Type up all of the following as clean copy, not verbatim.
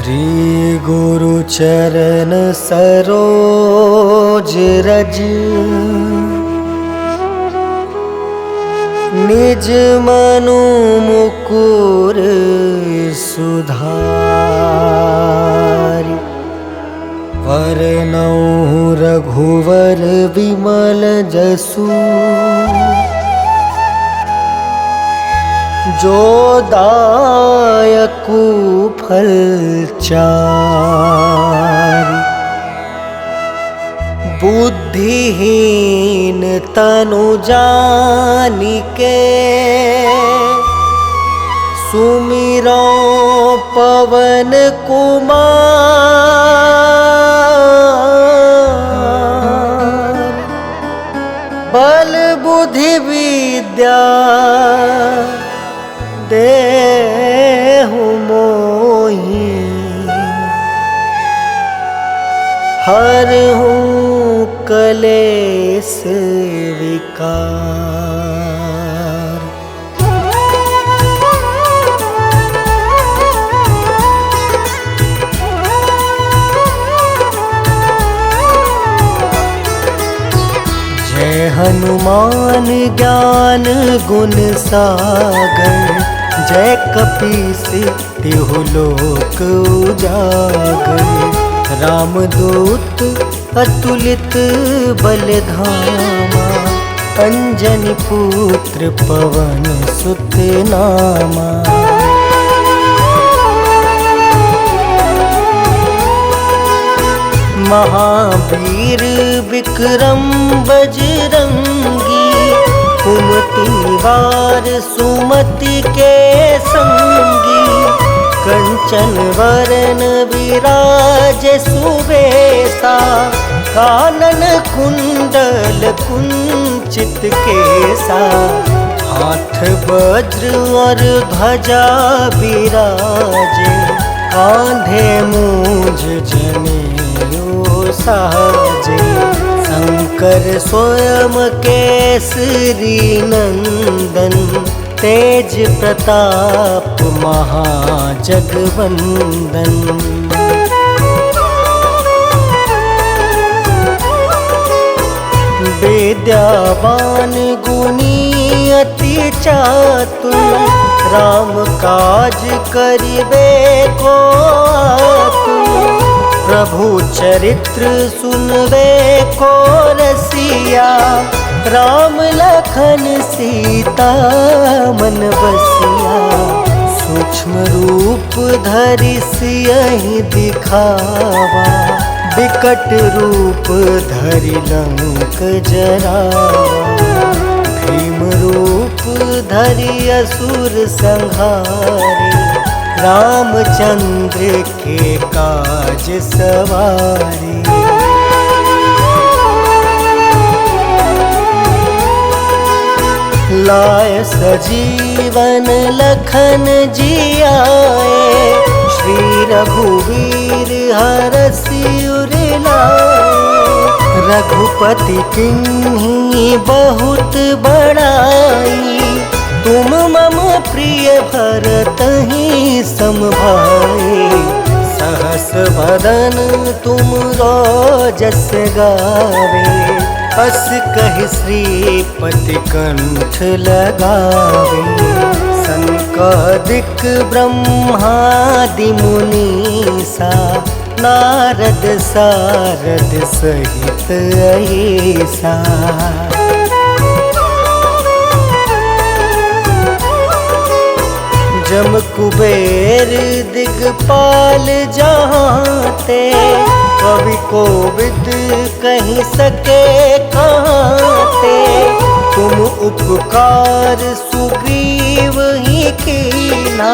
श्री गुरु चरण सरोज रज निज मनु मुकुर सुधारि वरनउँ रघुवर विमल जसु जो दायकु फल चारि बुद्धिहीन तनु जानिके सुमिरो पवन कुमार बल बुद्धि विद्या देहु मोहि हरहु कलेस विकार। जय हनुमान ज्ञान गुण सागर जय कपीस तिहु लोक उजागर। रामदूत अतुलित बलधामा अंजनी पुत्र पवन सुत नामा। महावीर विक्रम बजरंगी कुमति निवार सुमति के संगी। कंचन वरन विराज सुबेसा कानन कुंडल कुंचित केसा। हाथ वज्र और ध्वजा विराजे कांधे मूंज जनेऊ साजे। शंकर स्वयं केसरी नंदन तेज प्रताप महाजगवंदन। विद्यावान गुणी अति चातुर राम काज करिबे को आतुर। प्रभु चरित्र सुनबे को रसिया राम लखन सीता मन बसिया। सूक्ष्म रूप धरि सियहि दिखावा विकट रूप धरि लंक जरावा। भीम रूप धरि असुर संहारे रामचंद्र के काज सवारे। लाय सजीवन लखन जियाए श्री रघुवीर हरषि उर लाए। रघुपति किन्ही बहुत बड़ाई तुम मम प्रिय भरतहि सम भाई। सहस वदन तुम जस गावे अस कहि श्रीपति कंठ लगावे। सनकादिक ब्रह्मादि मुनीसा नारद सारद सहित अहिसा। जम कुबेर दिगपाल जहाँते कवि कोविद कहीं सके कहाँते। तुम उपकार सुग्रीव ही कीना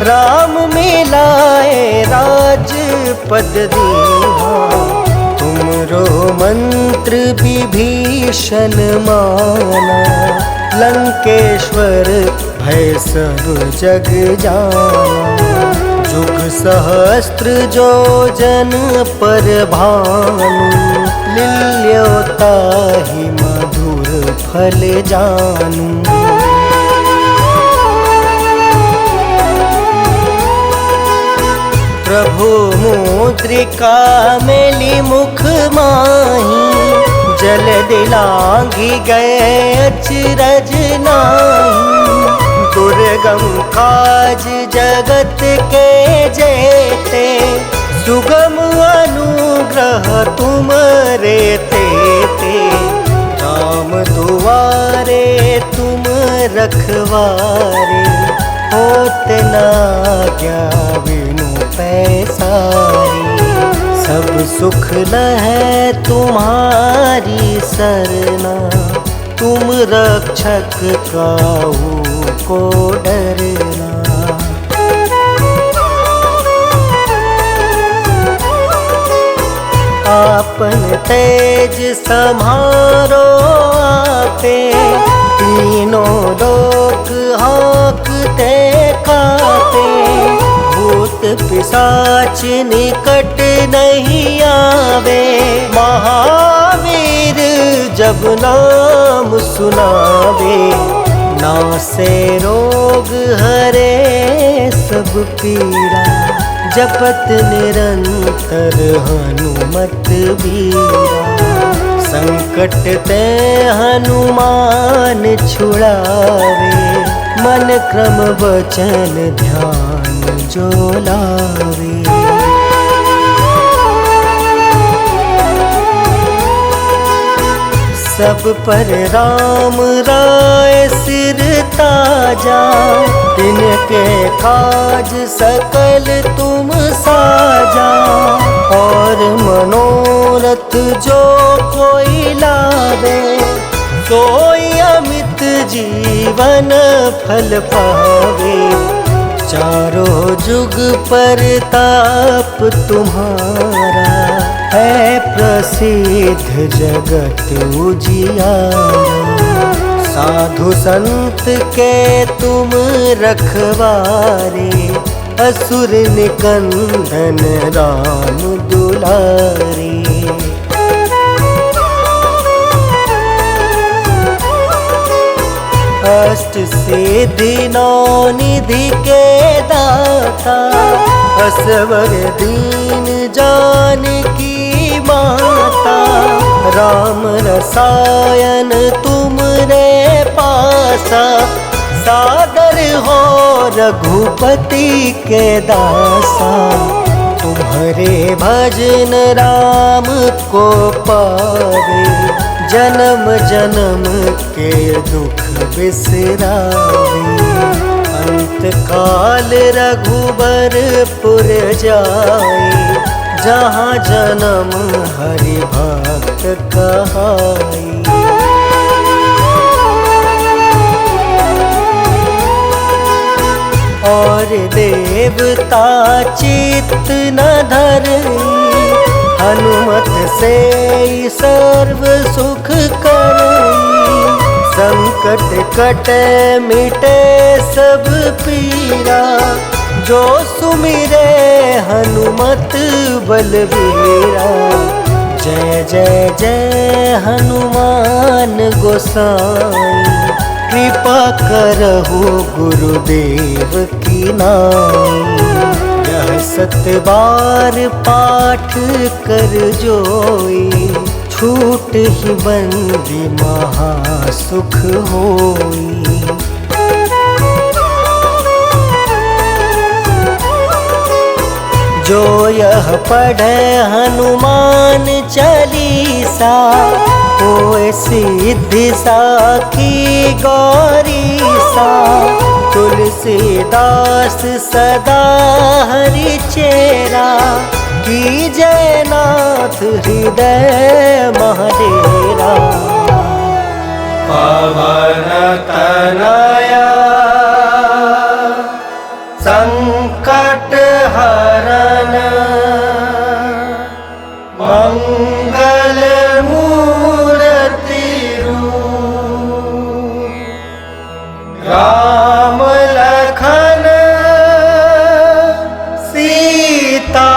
राम मिलाए राजपद दीना। तुमरो मंत्र विभीषण माना लंकेश्वर भय सब जग जाना। जुग सहस्त्र जो जन पर भानु लील्योताहि मधुर फल जानू। प्रभु मुद्रिका मेली मुख माही, जल दिलांघि गए अचरज नाही। दुर्गम काज जगत के जेते, सुगम अनुग्रह तुम रे तेते। राम दुआरे तुम रखवारे, होत न आज्ञा बिनु पैसारी। सब सुख लहै तुम्हारी सरना, तुम रक्षक काहू को डरना। आपन तेज सम्हारो आपे, तीनों लोक हाँकते कापे। भूत पिशाच निकट नहीं आवे, महावीर जब नाम सुनावे। नासे रोग हरे सब पीड़ा, जपत निरंतर हनुमत बीरा। संकट ते हनुमान छुड़ावे, मन क्रम वचन ध्यान जो लावे। सब पर राम राय सिर ताजा, तिनके काज सकल तुम साजा। और मनोरथ जो कोई लावे, सोई अमित जीवन फल पावे। चारों जुग परताप तुम्हारा, है प्रसिद्ध जगत उजियारा। साधु संत के तुम रखवारे, असुर निकंदन राम दुलारे। अष्ट सिद्धि नौ निधि के दाता, असवर दीन जानकी माता। राम रसायन तुम रे पासा, सादर हो रघुपति के दासा। तुम्हारे भजन राम को पावे, जन्म जन्म के दुख बिसरावे। अंत काल रघुबरपुर जाई, जहाँ जन्म हरि भक्त कहाई। और देवता चित्त न धरई, हनुमत से सर्व सुख करई। संकट कटे मिटे सब पीरा, जो सुमिरे हनुमत बलबीरा। जय जय जय हनुमान गोसाई, कृपा करहु गुरुदेव की नाई। यह 7 बार पाठ कर जोई, छूट ही बंदी महासुख होई। जो यह पढ़े हनुमान चालीसा, होए सिद्धि साखी गौरीसा। तुलसीदास सदा हरि चेरा, कीजय नाथ हृदय महडेरा। पवन तनया संकट हरन, मंगल मूर्ति रूप। राम लखन सीता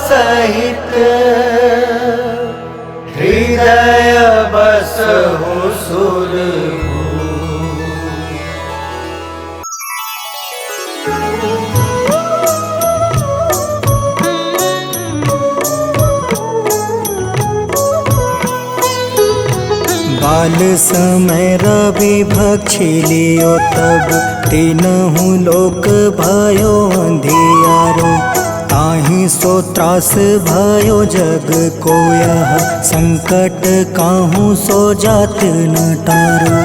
सहित, हृदय बसहु सुरभूप। काल समय रवि भक्षी लियो तब तीनहु लोक भयो अंधियारो। ताहि सो त्रास भयो जग को यह संकट काहू सो जात न टारो।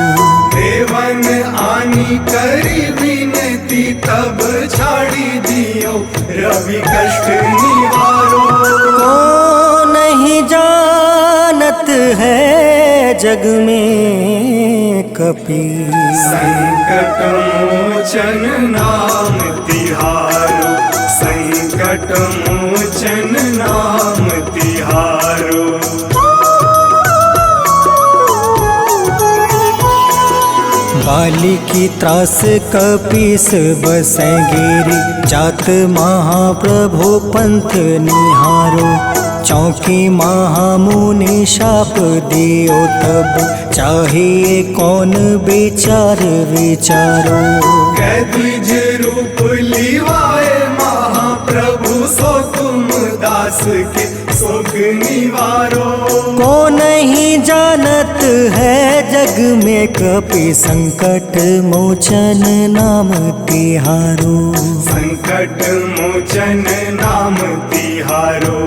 देवन आनी करी विनती तब छाड़ी दियो रवि कष्ट निवारो। को नहीं जानत है जग में कपि संकट मोचन नाम तिहारो। संकट मोचन नाम तिहारो। बाली की त्रास कपीस बसै गिरी जात महाप्रभु पंथ निहारो। चौकी महामुनि शाप दियो तब चाहिए कौन विचार विचारो। कैद्विज रूप लिवाए महाप्रभु सो तुम दास के सुख निवारो। को नहीं जानत है जग में कपि संकट मोचन नाम तिहारो। संकट मोचन नाम तिहारो।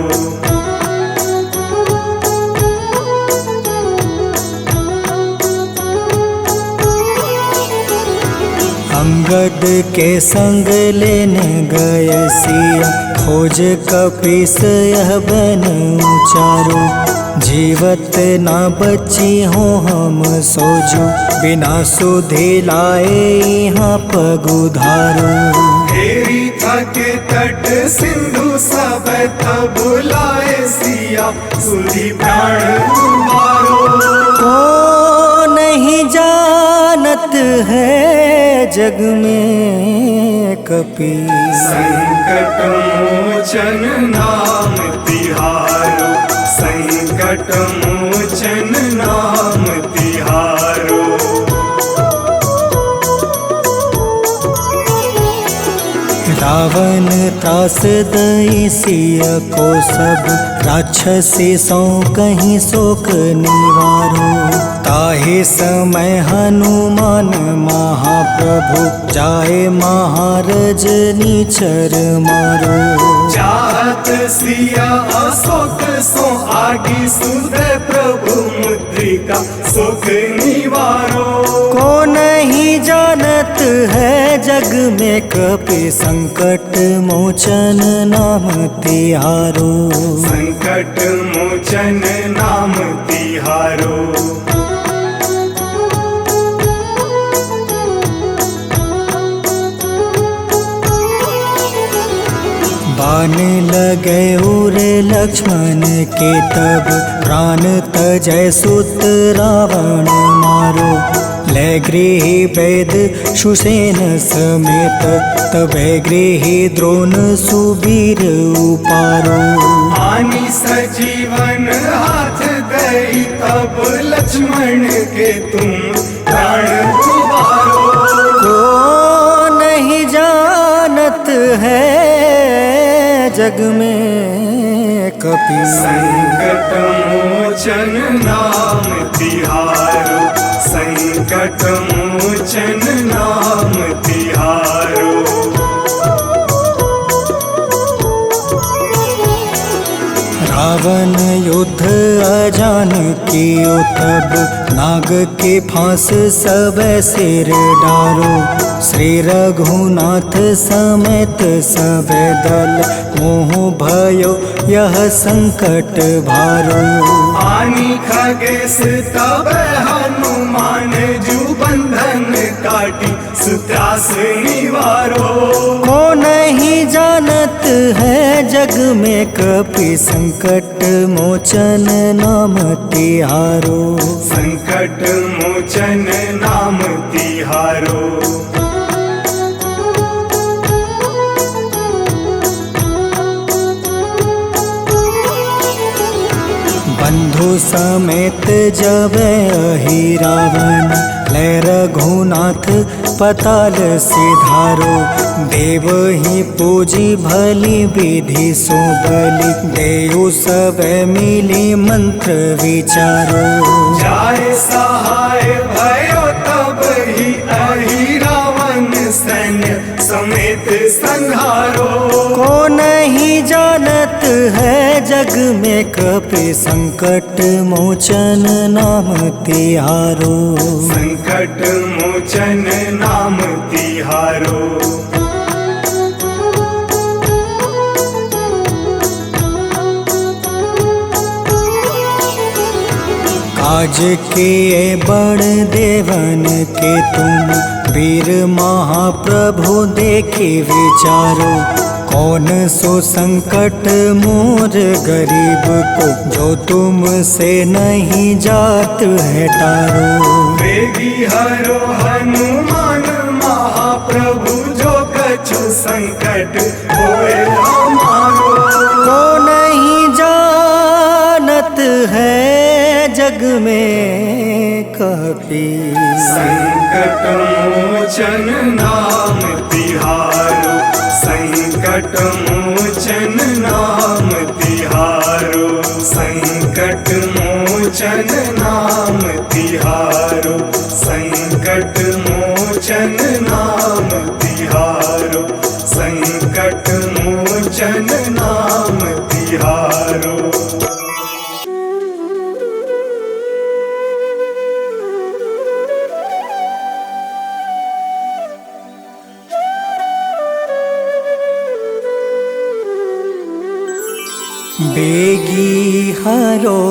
अंगद के संग लेने गए सिया खोज कपीस यह बन उचारो। जीवत ना बची हो हम सोजो बिना सुधि लाए यहाँ पगुधारो। घेरी थके तट सिंधु सब तब बुलाए सिया सुधि प्राण तुम्हारो। को नहीं जानत है जग में कपि संकट मोचन नाम तिहारो। संकट मोचन नाम तिहारो। रावण त्रास दई सिया को सब राक्षसी सो कहीं शोक निवारो। ताहि समय हनुमान महाप्रभु जाए महारज नीचर मारो। चाहत सिया अशोक सो आगी सुधे प्रभु मुद्रिका सुख निवारो। को नहीं जानत है जग में कपि संकट मोचन नाम तिहारो। संकट मोचन नाम तिहारो। बाण लगे उरे लक्ष्मण के तब प्राण तजय सुत रावण मारो। ले गृही वैद सुसेन समेत तबे गृही द्रोण सुबीर उपारो। आनी सजीवन हाथ गई तब लक्ष्मण के तुम प्राण उबारो। को नहीं जानत है जग में कपि संकट मोचन नाम तिहारो। संकट मोचन नाम तिहारो। रावण युद्ध अजान कियो तब नाग के फांस सब सिर डारो। श्री रघुनाथ समेत सब दल मोह भयो यह संकट भारो। आनी खगेश तब हनुमान जू बंधन काटी सुत्रास निवारो। को नहीं जानत है जग में कपि संकट मोचन नाम तिहारो। संकट मोचन नाम तिहारो। बंधु समेत जब अहि रावण ले रघुनाथ पताल सिधारो। देव ही पूजी भली विधि सुबली, देव सब मिली मंत्र विचारो। जाय सहाय भयो तब ही अहि रावण सैन्य समेत संहारो। को नहीं जानत है जग में कपि संकट मोचन नाम तिहारो। संकट मोचन नाम तिहारो। काज किए बड़ देवन के तुम, वीर महाप्रभु देखी विचारो। कौन सो संकट मोर गरीब को, जो तुमसे नहीं जात है टारो। वेगी हरो हनुमान महाप्रभु, जो कछु संकट होए हमारो। को नहीं जानत है जग में कपि, संकट मोचन नाम तिहारो। संकट मोचन नाम तिहारो। संकट मोचन नाम तिहारो। संकट मोचन नाम तिहारो। संकट मोचन नाम तिहारो। बेगी हरो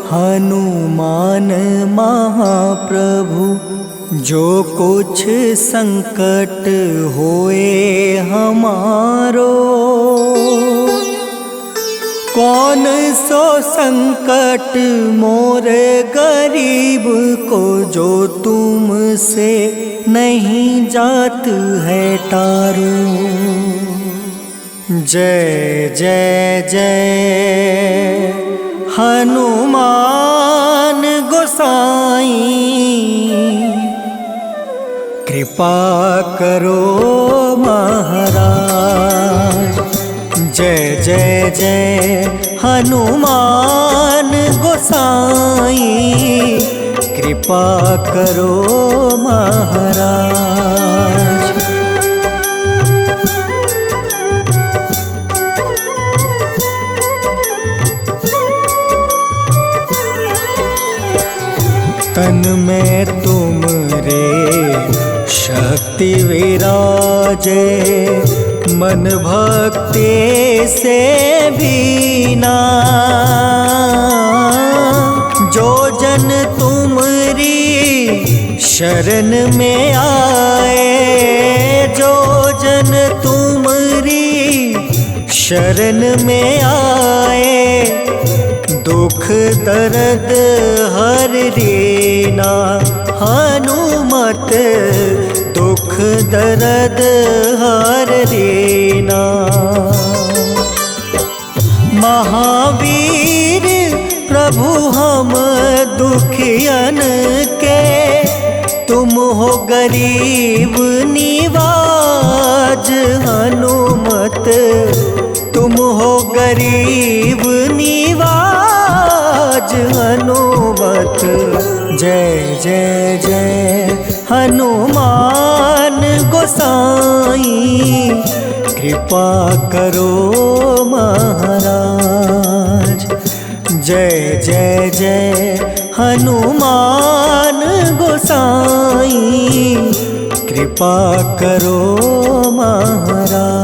हनुमान महाप्रभु, जो कुछ संकट होए हमारो। कौन सो संकट मोर गरीब को, जो तुमसे नहीं जात है टारो। जय जय जय हनुमान गोसाई, कृपा करो महाराज। जय जय जय हनुमान गोसाई, कृपा करो महाराज। तन में तुम रे शक्ति विराजे, मन भक्ति से भीना। जो जन तुमरी शरण में आए, जो जन तुमरी शरण में आए, दुख दर्द हर लेना। हनुमत दुख दर्द हर लेना। महावीर प्रभु हम दुखियन के, तुम हो गरीब निवाज। हनुमत तुम हो गरीब निवाज। हनुमत जय जय जय हनुमान गोसाई, कृपा करो महाराज। जय जय जय हनुमान गोसाई, कृपा करो महाराज।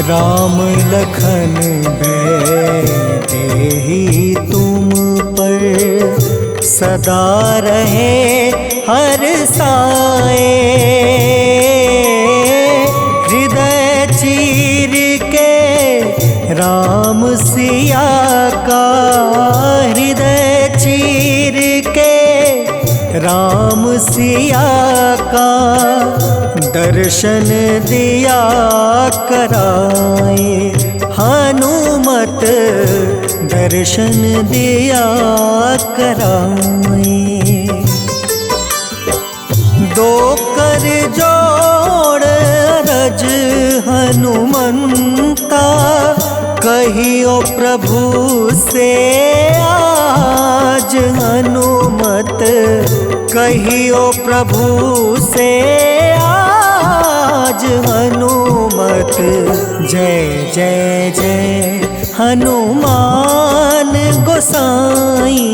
राम लखन देहि तुम पर, सदा रहे हर साए। हृदय चीर के राम सिया का, हृदय चीर के राम सिया का, दर्शन दिया कराए। हनुमत दर्शन दिया कराए। दो कर जोड़ रज हनुमंता, कहियो प्रभु से आज हनुमत, कहियो प्रभु से आज हनुमत। जय जय जय हनुमान गोसाई,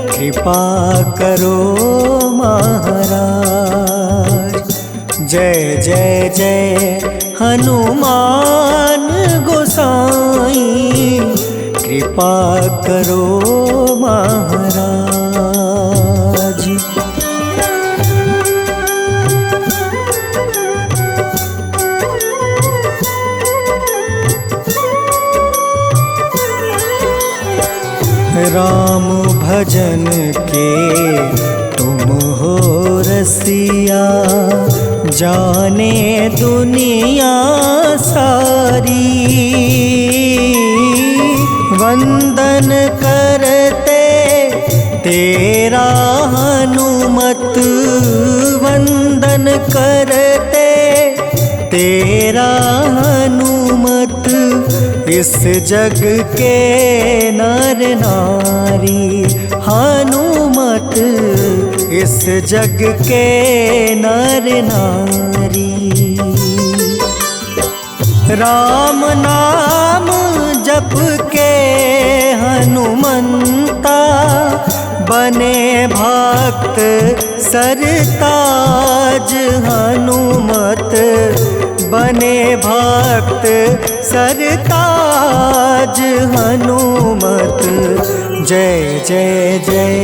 कृपा करो महाराज। जय जय जय हनुमान गोसाई, कृपा करो महाराज। राम भजन के तुम हो रसिया, जाने दुनिया सारी। वंदन करते तेरा हनुमत, वंदन करते तेरा हनुमत। इस जग के नर नारी हनुमत, इस जग के नर नारी। राम नाम जप के हनुमंता, बने भक्त सरताज हनुमत, बने भक्त सरताज हनुमत। जय जय जय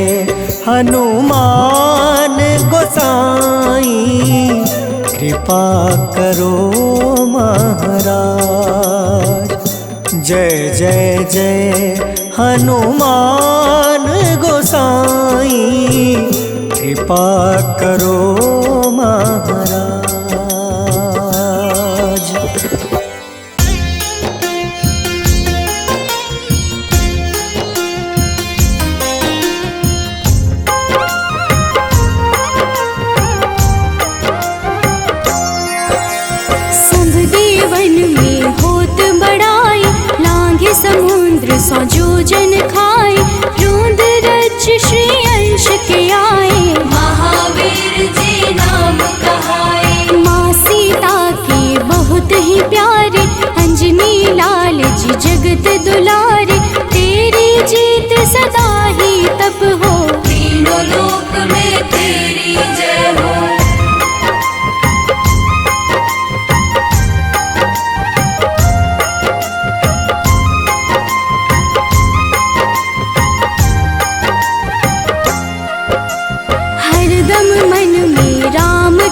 हनुमान गोसाई, कृपा करो महाराज। जय जय जय हनुमान गोसाई, कृपा करो महाराज। समुद्र सौ जोजन खाए, रोंद रज श्री अंश के आए। महावीर जी नाम कहाए, माँ सीता के बहुत ही प्यारे, अंजनी लाल जी जगत दुलारे। तेरी जीत सदा ही तब हो, तीनों लोक में तेरी जय हो।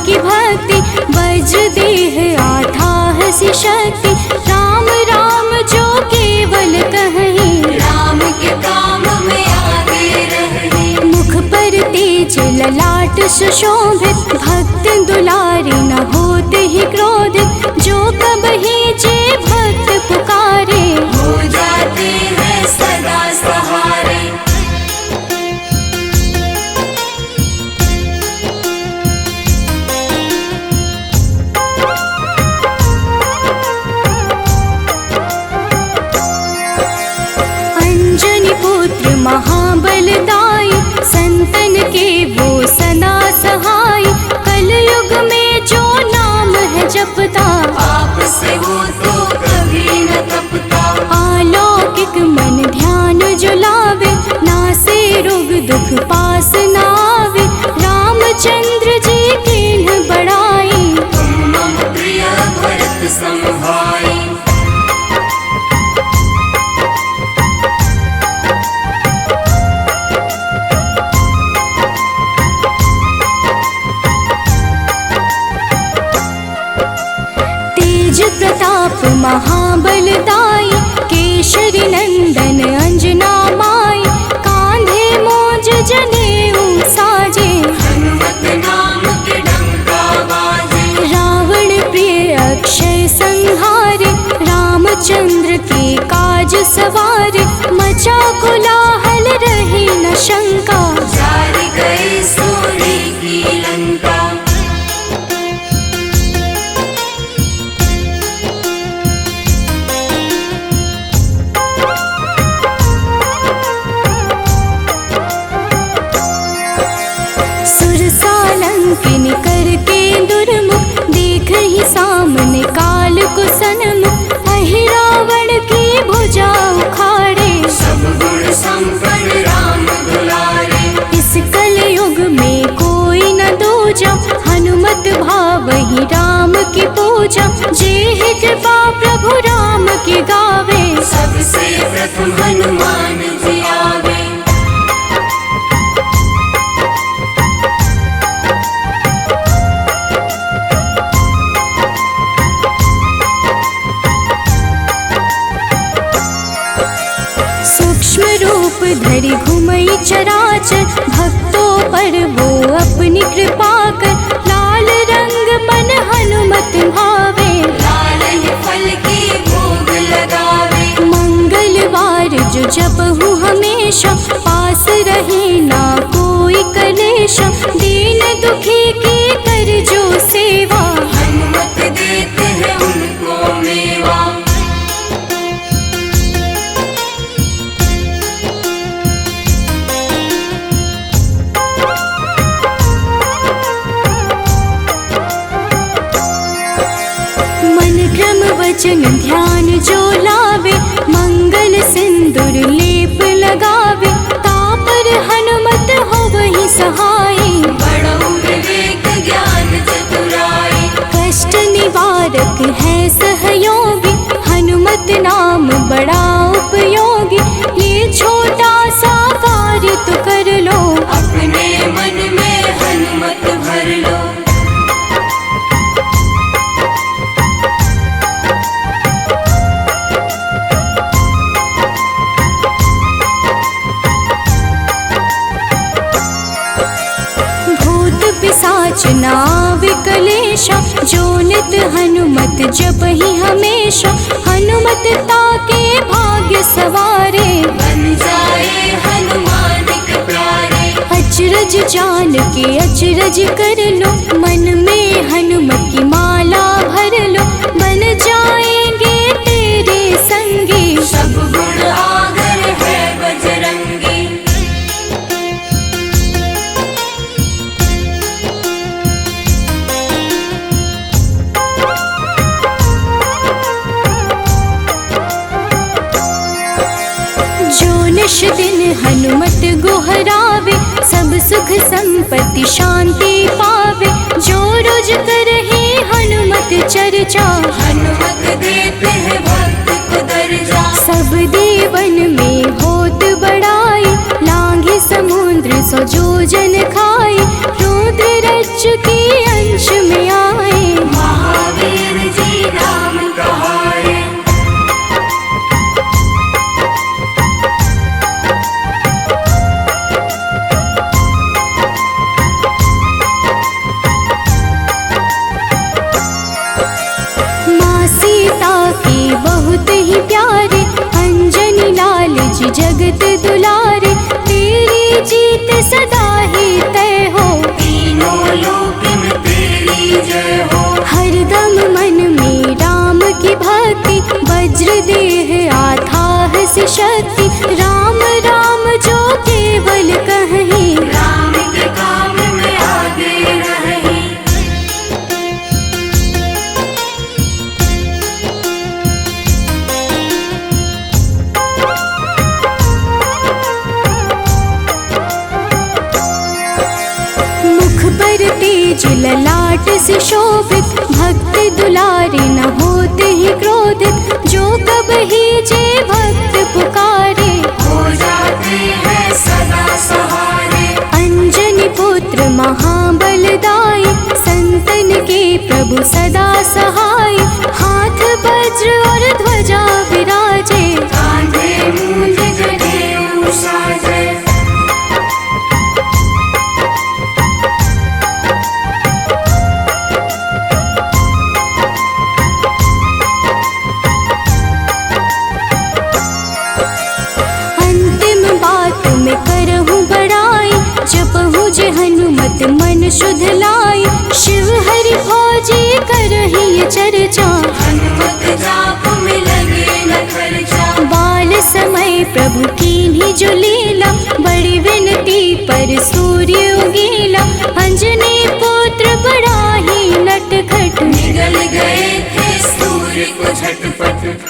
की भक्ति वज्र देह आठाह सी शक्ति, राम राम जो केवल कहीं, राम के काम में आगे रहे। मुख पर तेज ललाट सुशोभित, भक्त दुलारे न होते ही क्रोधित। जो कब ही जे भक्त पुकारे, हो जाते हैं सदा सहारे। महाबलदाई, संतन के वो सदा सहाय। कलयुग में जो नाम है जपता, पाप से वो तो कभी न तपता। अलौकिक मन ध्यान जो लावे, नासे रोग दुख पास न आवे। रामचंद्र जी किन्ह बड़ाई, तुम मम प्रिय भरत सम भाई। प्रताप मचा कोलाहल रहे न शंका, जारी गई सूर्य की लंका। सुरसालंकिन करके दुर्मुख, देख ही सामने काल को सन्मुख। अहि रावण की भुजा उखाड़े, सब गुण संपन्न राम दुलारे। इस कलयुग में कोई न दूजा, हनुमत भावहि राम की पूजा। जेहि कृपा प्रभु राम की गावे, सबसे प्रथम हनुमान जी आवे। सूक्ष्म रूप धरि घुमई चराचर, भक्तों पर वो अपनी कृपा कर। लाल रंग मन हनुमत भावे, लाल ही फल की भोग लगावे। मंगलवार जो जपहु हमेशा, पास रहे ना कोई कलेशा। दीन दुखी की कर जो सेवा, हनुमत देते हैं उनको मेवा। मन क्रम वचन ध्यान जो लावे, मंगल सिंदूर लेप लगावे। तापर हनुमत हो वही सहाय, बड़ो विवेक ज्ञान चतुराई। कष्ट निवारक है सहयोगी, हनुमत नाम बड़ा उपयोगी। ये छोटा सा कार्य तो कर लो, अपने मन में हनुमत भर लो। भूत पिशाच नाव कलेशा, जो नित हनुमत जप ही हमेशा। हनुमत ताके भाग्य सवारे, बन जाए हनुमान के प्यारे। अचरज जान के अचरज कर लो, मन में हनुमत की माला भर लो। बन जाएंगे तेरे संगी, सब गुण आगर है बजरंगी। जो निश दिन हनुमत गोहरावे, सब सुख संपत्ति शांति पावे। जो रोज करहे हनुमत चर्चा, हनुमत देते हैं भक्त को दर्जा। सब देवन में होत बड़ाई, लांघे समुद्र सो जो जन खाए। रुद्र रज के अंश में आए, महावीर जी नाम कहाए। माँ सीता के बहुत ही प्यारे, अंजनी लाल जी जगत दुलारे। तेरी जीत सदा ही तय हो, तीनों लोक में तेरी जय हो। हरदम मन में राम की भक्ति, वज्र देह आथाह से शक्ति। राम राम जो केवल कहीं, राम के काम में आगे रही। मुख पर तेज ललाट से शोभित, भक्त दुलारे न होते ही क्रोधित। जो कब ही जे भक्त पुकारे, हो जाते हैं सदा सहारे। अंजनी पुत्र महाबलदाई, संतन के प्रभु सदा सहाय। हाथ वज्र और ध्वजा विराजे, कांधे मूंज जनेऊ साजे। शुद्ध लाई, शिव हरि भोजी करही चर्चा। हनुमत जाप में लगे न खर्चा, बाल समय प्रभु कीन्ही जो लीला, बड़ी विनती पर सूर्य उगीला। अंजनी पुत्र बड़ा ही नटखट, निगल गए थे सूर्य को झटपट।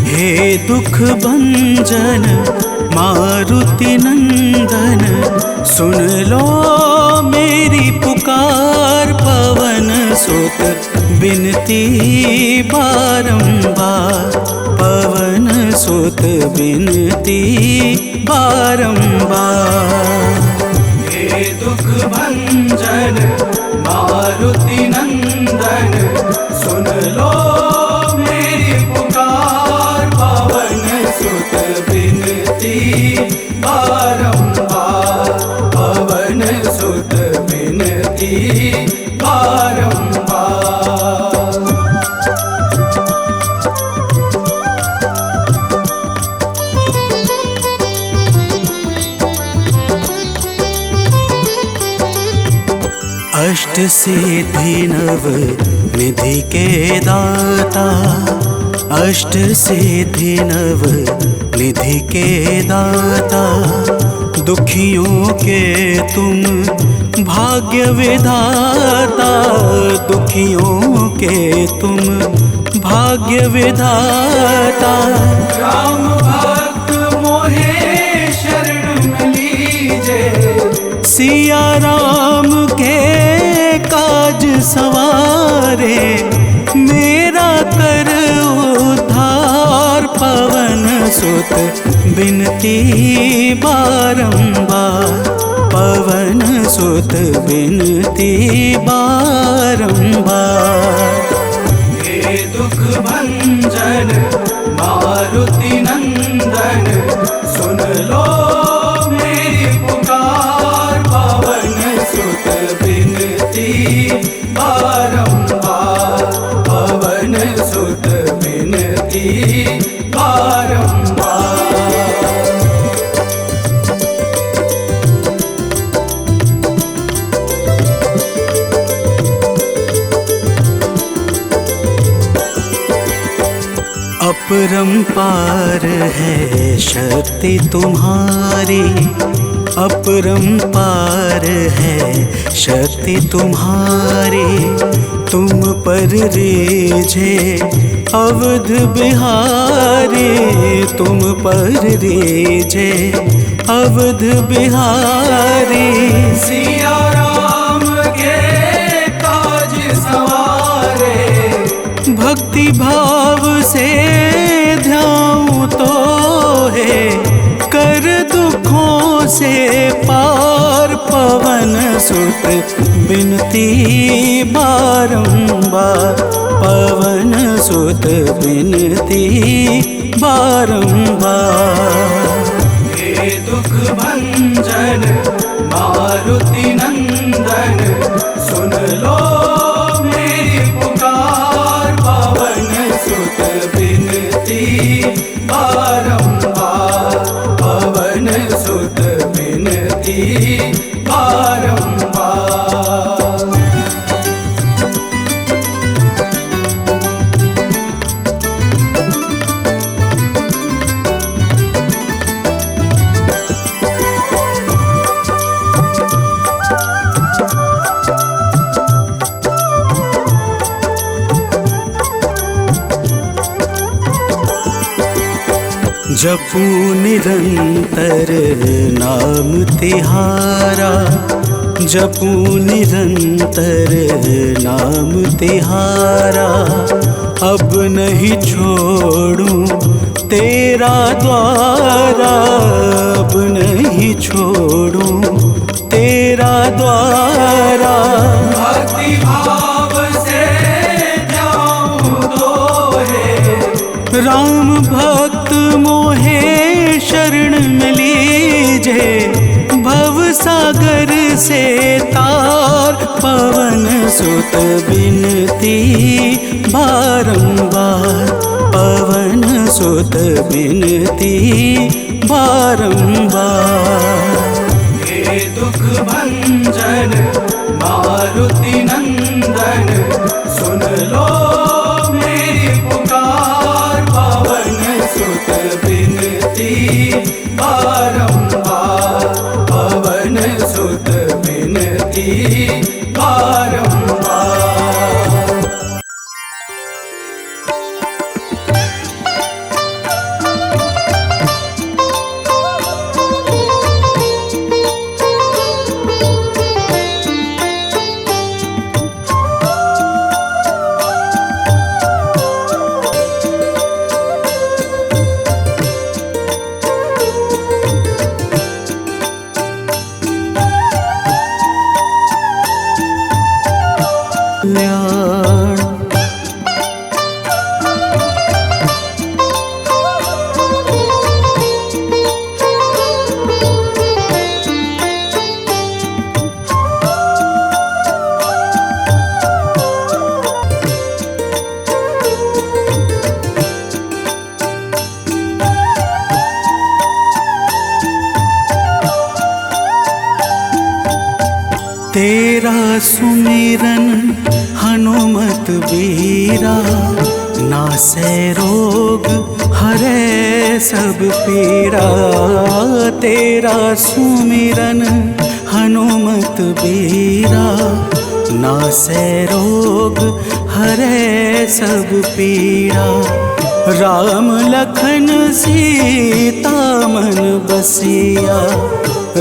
हे दुख भंजन मारुति नंदन, सुन लो मेरी पुकार। पवन सुत बिनती बारंबार, पवन सुत बिनती बारंबार। हे दुख भंजन मारुति नंदन, सुन लो मेरी पुकार। पवन सुत बिनती बारंबार, पवन सुत बिनती बारंबार। अष्ट सिद्धि नव निधि के दाता, अष्ट सिद्धि नव निधि के दाता। दुखियों के तुम भाग्य विधाता, दुखियों के तुम भाग्य विधाता। राम भक्त मोहे शरण में लीजे, सिया राम के काज सवारे। मेरा कर उद्धार, पवन सुत बिनती बारंबार, पवन सुत बिनती बारंबार। हे दुख भंजन मारुति नंदन, सुन लो मेरी पुकार। पवन सुत बिनती बारंबार, पवन सुत बिनती बारंबार। अपरंपार है शक्ति तुम्हारी, अपरंपार है शक्ति तुम्हारी। तुम पर रीझे अवध बिहारी, तुम पर रीझे अवध बिहारी। सिया राम के काज सवारे, भक्ति भाव से ध्याऊं तो है, कर दुखों से पार। पवन सुत बिनती बारंबार, पवन सुत बिनती बारंबार। हे दुख भंजन मारुति नंदन, सुन लो मेरी पुकार। पवन सुत बिनती बारंबार, पवन सुत बिनती बारंबार। जपू निरंतर नाम तिहारा, जपू निरंतर नाम तिहारा। अब नहीं छोड़ूं तेरा द्वारा अब नहीं छोड़ूं, तेरा द्वारा भक्ति भाव से जाऊं तो है। राम भक्त मोहे शरण में लीजे, भव सागर से तार पवन सुत बिनती बारंबार, पवन सुत बिनती बारंबार। हे दुख भंजन मारुति नंदन, सुन लो मेरी पुकार, पवन सुत बिनती बारंबार, पवन सुत बिनती बारंबार। तेरा सुमिरन हनुमत बीरा, नासै रोग हरे सब पीड़ा। तेरा सुमिरन हनुमत बीरा, नासै रोग हरे सब पीड़ा। राम लखन सीता मन बसिया,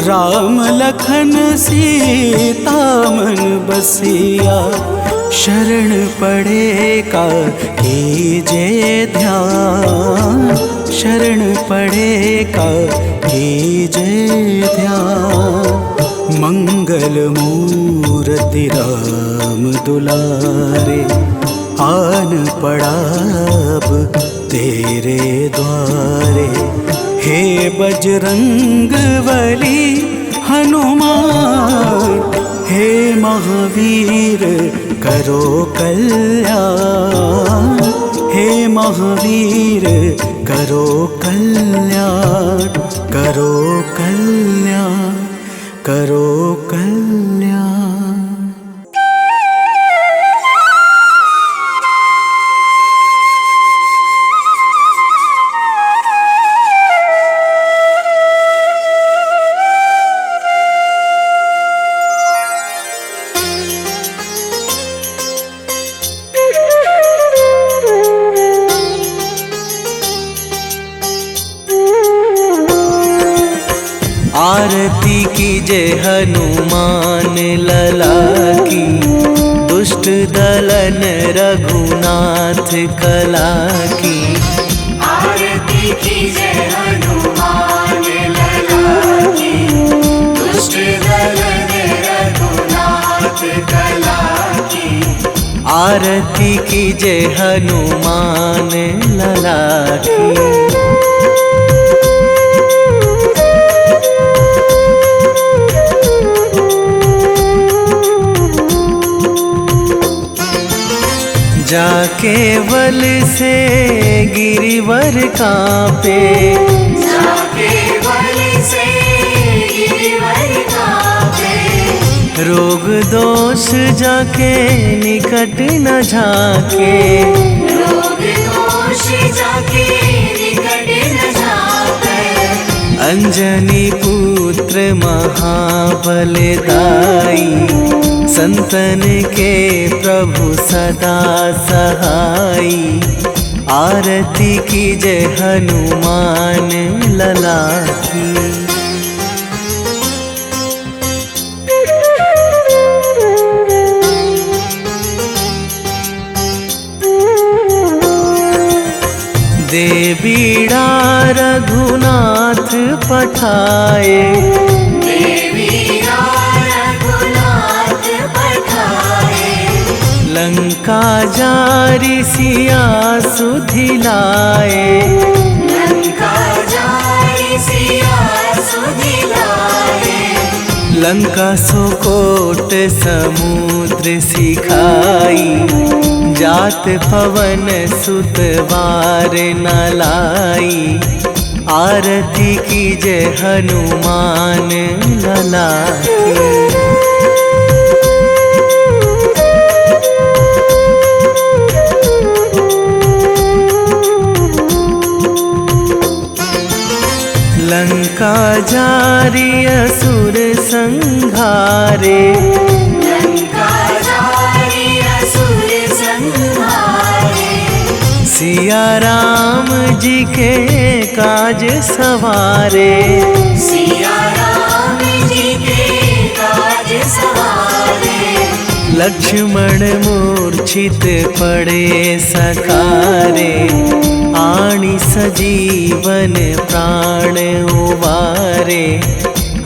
राम लखन सीता मन बसिया। शरण पड़े का कीजे ध्यान, शरण पड़े का कीजे ध्यान। मंगल मूर्ति राम दुलारे, आन पड़ा अब तेरे द्वारे। हे बजरंग बली हनुमान, हे महावीर करो कल्याण, हे महावीर करो कल्याण, करो कल्याण, करो कल्याण। आरती कीजे हनुमान लला की, दुष्ट दलन रघुनाथ कला की। आरती कीजे हनुमान लला की, दुष्ट दलन रघुनाथ कला की। आरती कीजे हनुमान लला की। जाके बल से गिरिवर कांपे, जाके बल से गिरिवर कांपे। रोग दोष जाके निकट न झाके, रोग दोष जाके निकट न झाके। अंजनी पुत्र महाबलदाई, संतन के प्रभु सदा सहाई। आरती कीजे हनुमान लला की। दे बीड़ा रघुनाथ पठाए, रघुनाथ पठाए। लंका जारी सिया सुधिलाए, लंका जारी सिया सुधिलाए। लंका सुकोट समुद्र सिखाई, जात पवन सुत वार न लाई। आरती कीजे हनुमान लला की। लंका जारी असुर संहारे, लंका जारी असुर संहारे। सिया राम जी के काज सवारे, सिया राम जी के काज सवारे। लक्ष्मण मूर्छित पड़े सकारे, आणी सजीवन प्राण उबारे।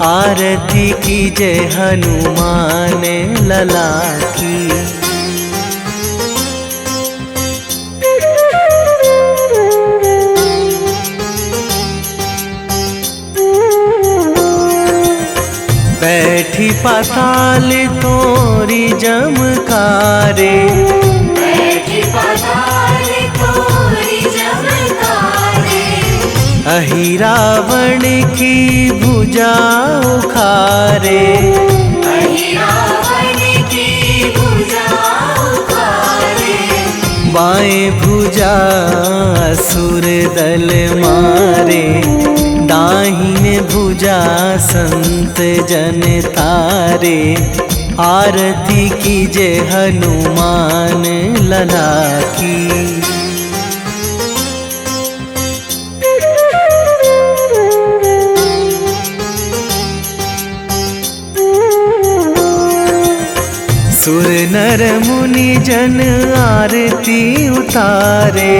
आरती कीजे हनुमान लला की। बैठी पाताल तोरी जमकारे, बैठी पाताल तोरी जमकारे। अहि रावण की भुजा उखारे, अहि रावण की भुजा उखारे। बाएं भुजा असुर दल मारे, दाहिने भुजा संत जन तारे। आरती कीजे हनुमान लला की। सुर नर मुनि जन आरती उतारे,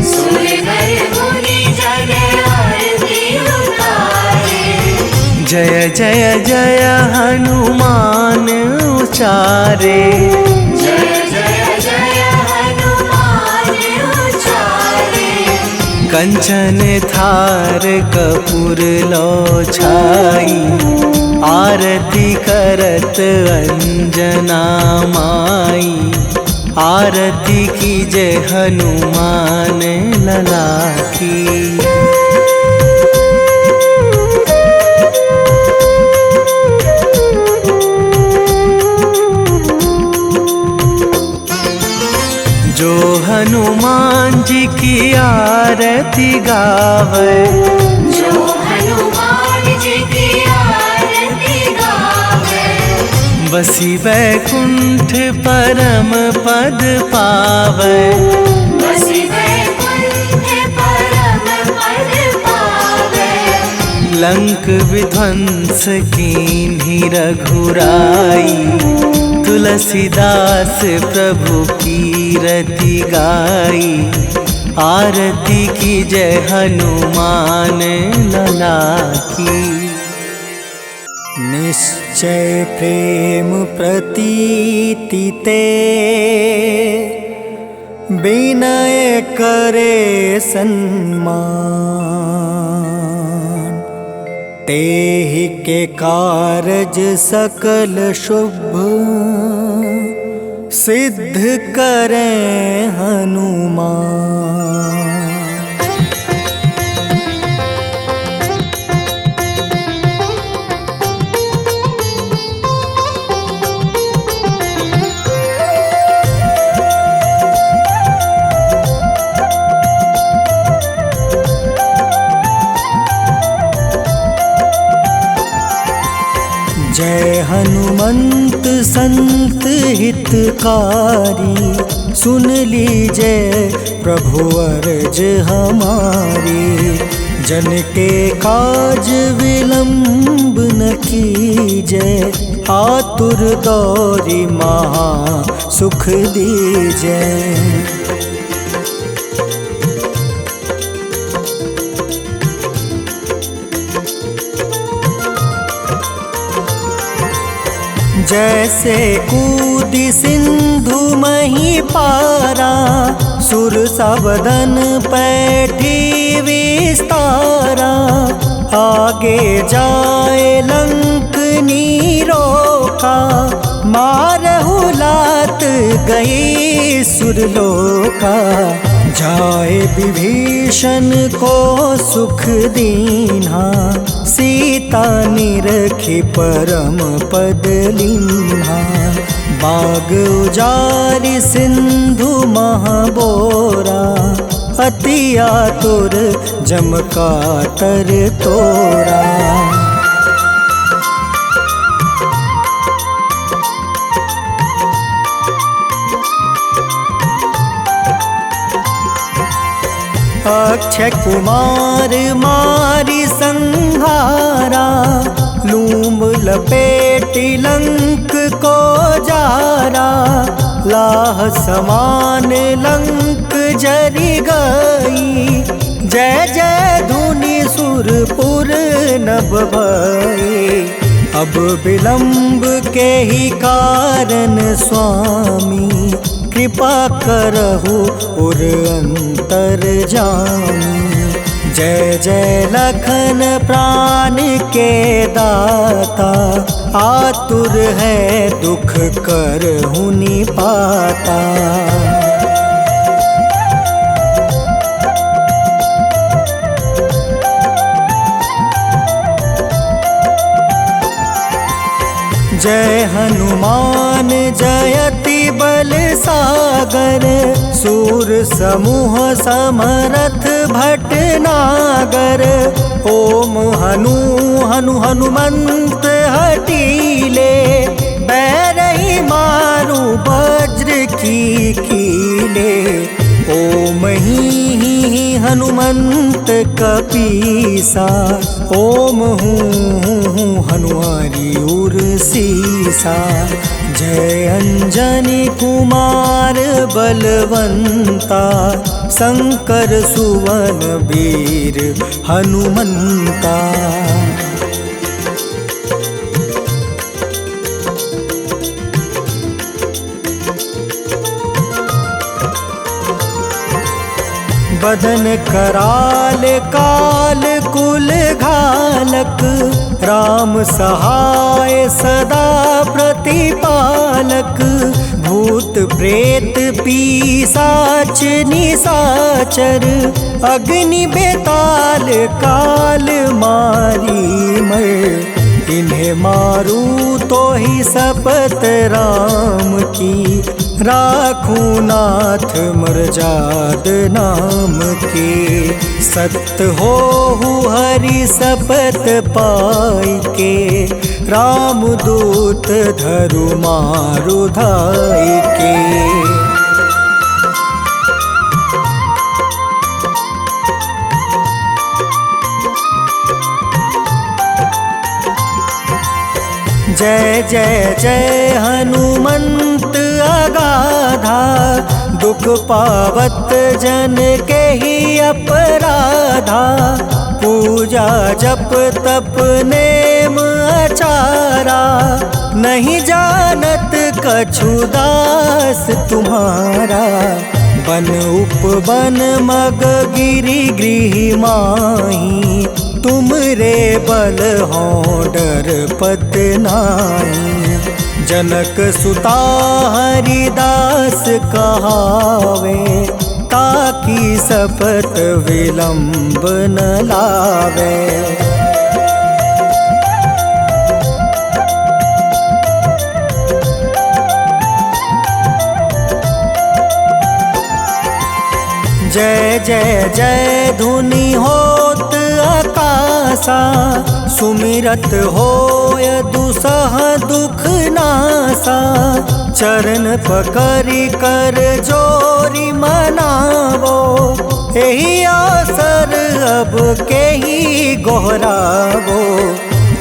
सुर नर मुनि जन आरती उतारे। जय जय जय हनुमान उचारे, जय जय जय हनुमान उचारे। कंचन थार कपूर लो छाई, आरती करत अंजना माई। आरती कीजे हनुमान लला की। जो हनुमान जी की आरती गावे, जो हनुमान जी की आरती गावे। बसी वैकुंठ परम पद पावे, बसी वैकुंठ परम पद पावे। लंक विध्वंस कीन्ही रघुराई, तुलसीदास प्रभु कीरति गाई। आरती कीजे हनुमान लला की। निश्चय प्रेम प्रतीति ते, विनय करे सन्मान। तेहि के कारज सकल शुभ, सिद्ध करें हनुमान। जय हनुमंत संत हितकारी, सुन लीजिए प्रभु अर्ज हमारी। जन के काज विलंब न कीजिए, आतुर दौरी महा सुख दीजिए। जैसे कूदी सिंधु मही पारा, सुर सबदन पैठी विस्तारा। आगे जाए लंक नीरोका, मारहु लात गई सुरलोका। जाए विभीषण को सुख दीन्हा, सीता निरखी परम पद लीन्हा। बाग उजारि सिंधु महाबोरा, अति आतुर जम कातर तोरा। अक्षय कुमार मारी संहारा, लूम लपेटी लंक को जारा। लाह समान लंक जरी गई, जय जय धुनि सुरपुर नभ भई। अब विलंब के ही कारण स्वामी, कृपा करहु उर अंतर जामी। जय जय लखन प्राण के दाता, आतुर है दुख करहु निपाता। जय हनुमान जयति बल सागर, सूर समूह समरथ भटनागर। ओम हनु हनु हनुमंत हटीले, बैरही मारू वज्र की कीले। ओम ही हनुमंत कपीसा, ओम हूँ हनुमारी उर सीसा। जय अंजनी कुमार बलवंता, शंकर सुवन वीर हनुमंता। बदन कराल काल कुल घालक, राम सहाय सदा प्रतिपालक। भूत प्रेत पिशाच निशाचर, अग्नि बेताल काल मारी मर। इन्हें मारू तो ही शपथ राम की, राखूं नाथ मर्जाद नाम के। सत्य हो हरि शपथ पाई के, राम दूत धरु मारु धाई के। जय जय जय हनुमंत अगाधा, दुख पावत जन के ही अपराधा। पूजा जप तप नेम आचारा, नहीं जानत कछु दास तुम्हारा। बन उपवन मग गिरि गृह माही, तुम रे बल हो डर पत नाई। जनक सुता हरिदास कहावे, ताकि शपथ विलंब न लावे। जय जय जय धुनि होत आकाशा, सुमिरत होय दुसह दुख नासा। चरण पकड़ि कर जोरी मनावो, एही आसर अब के ही गोहरावो।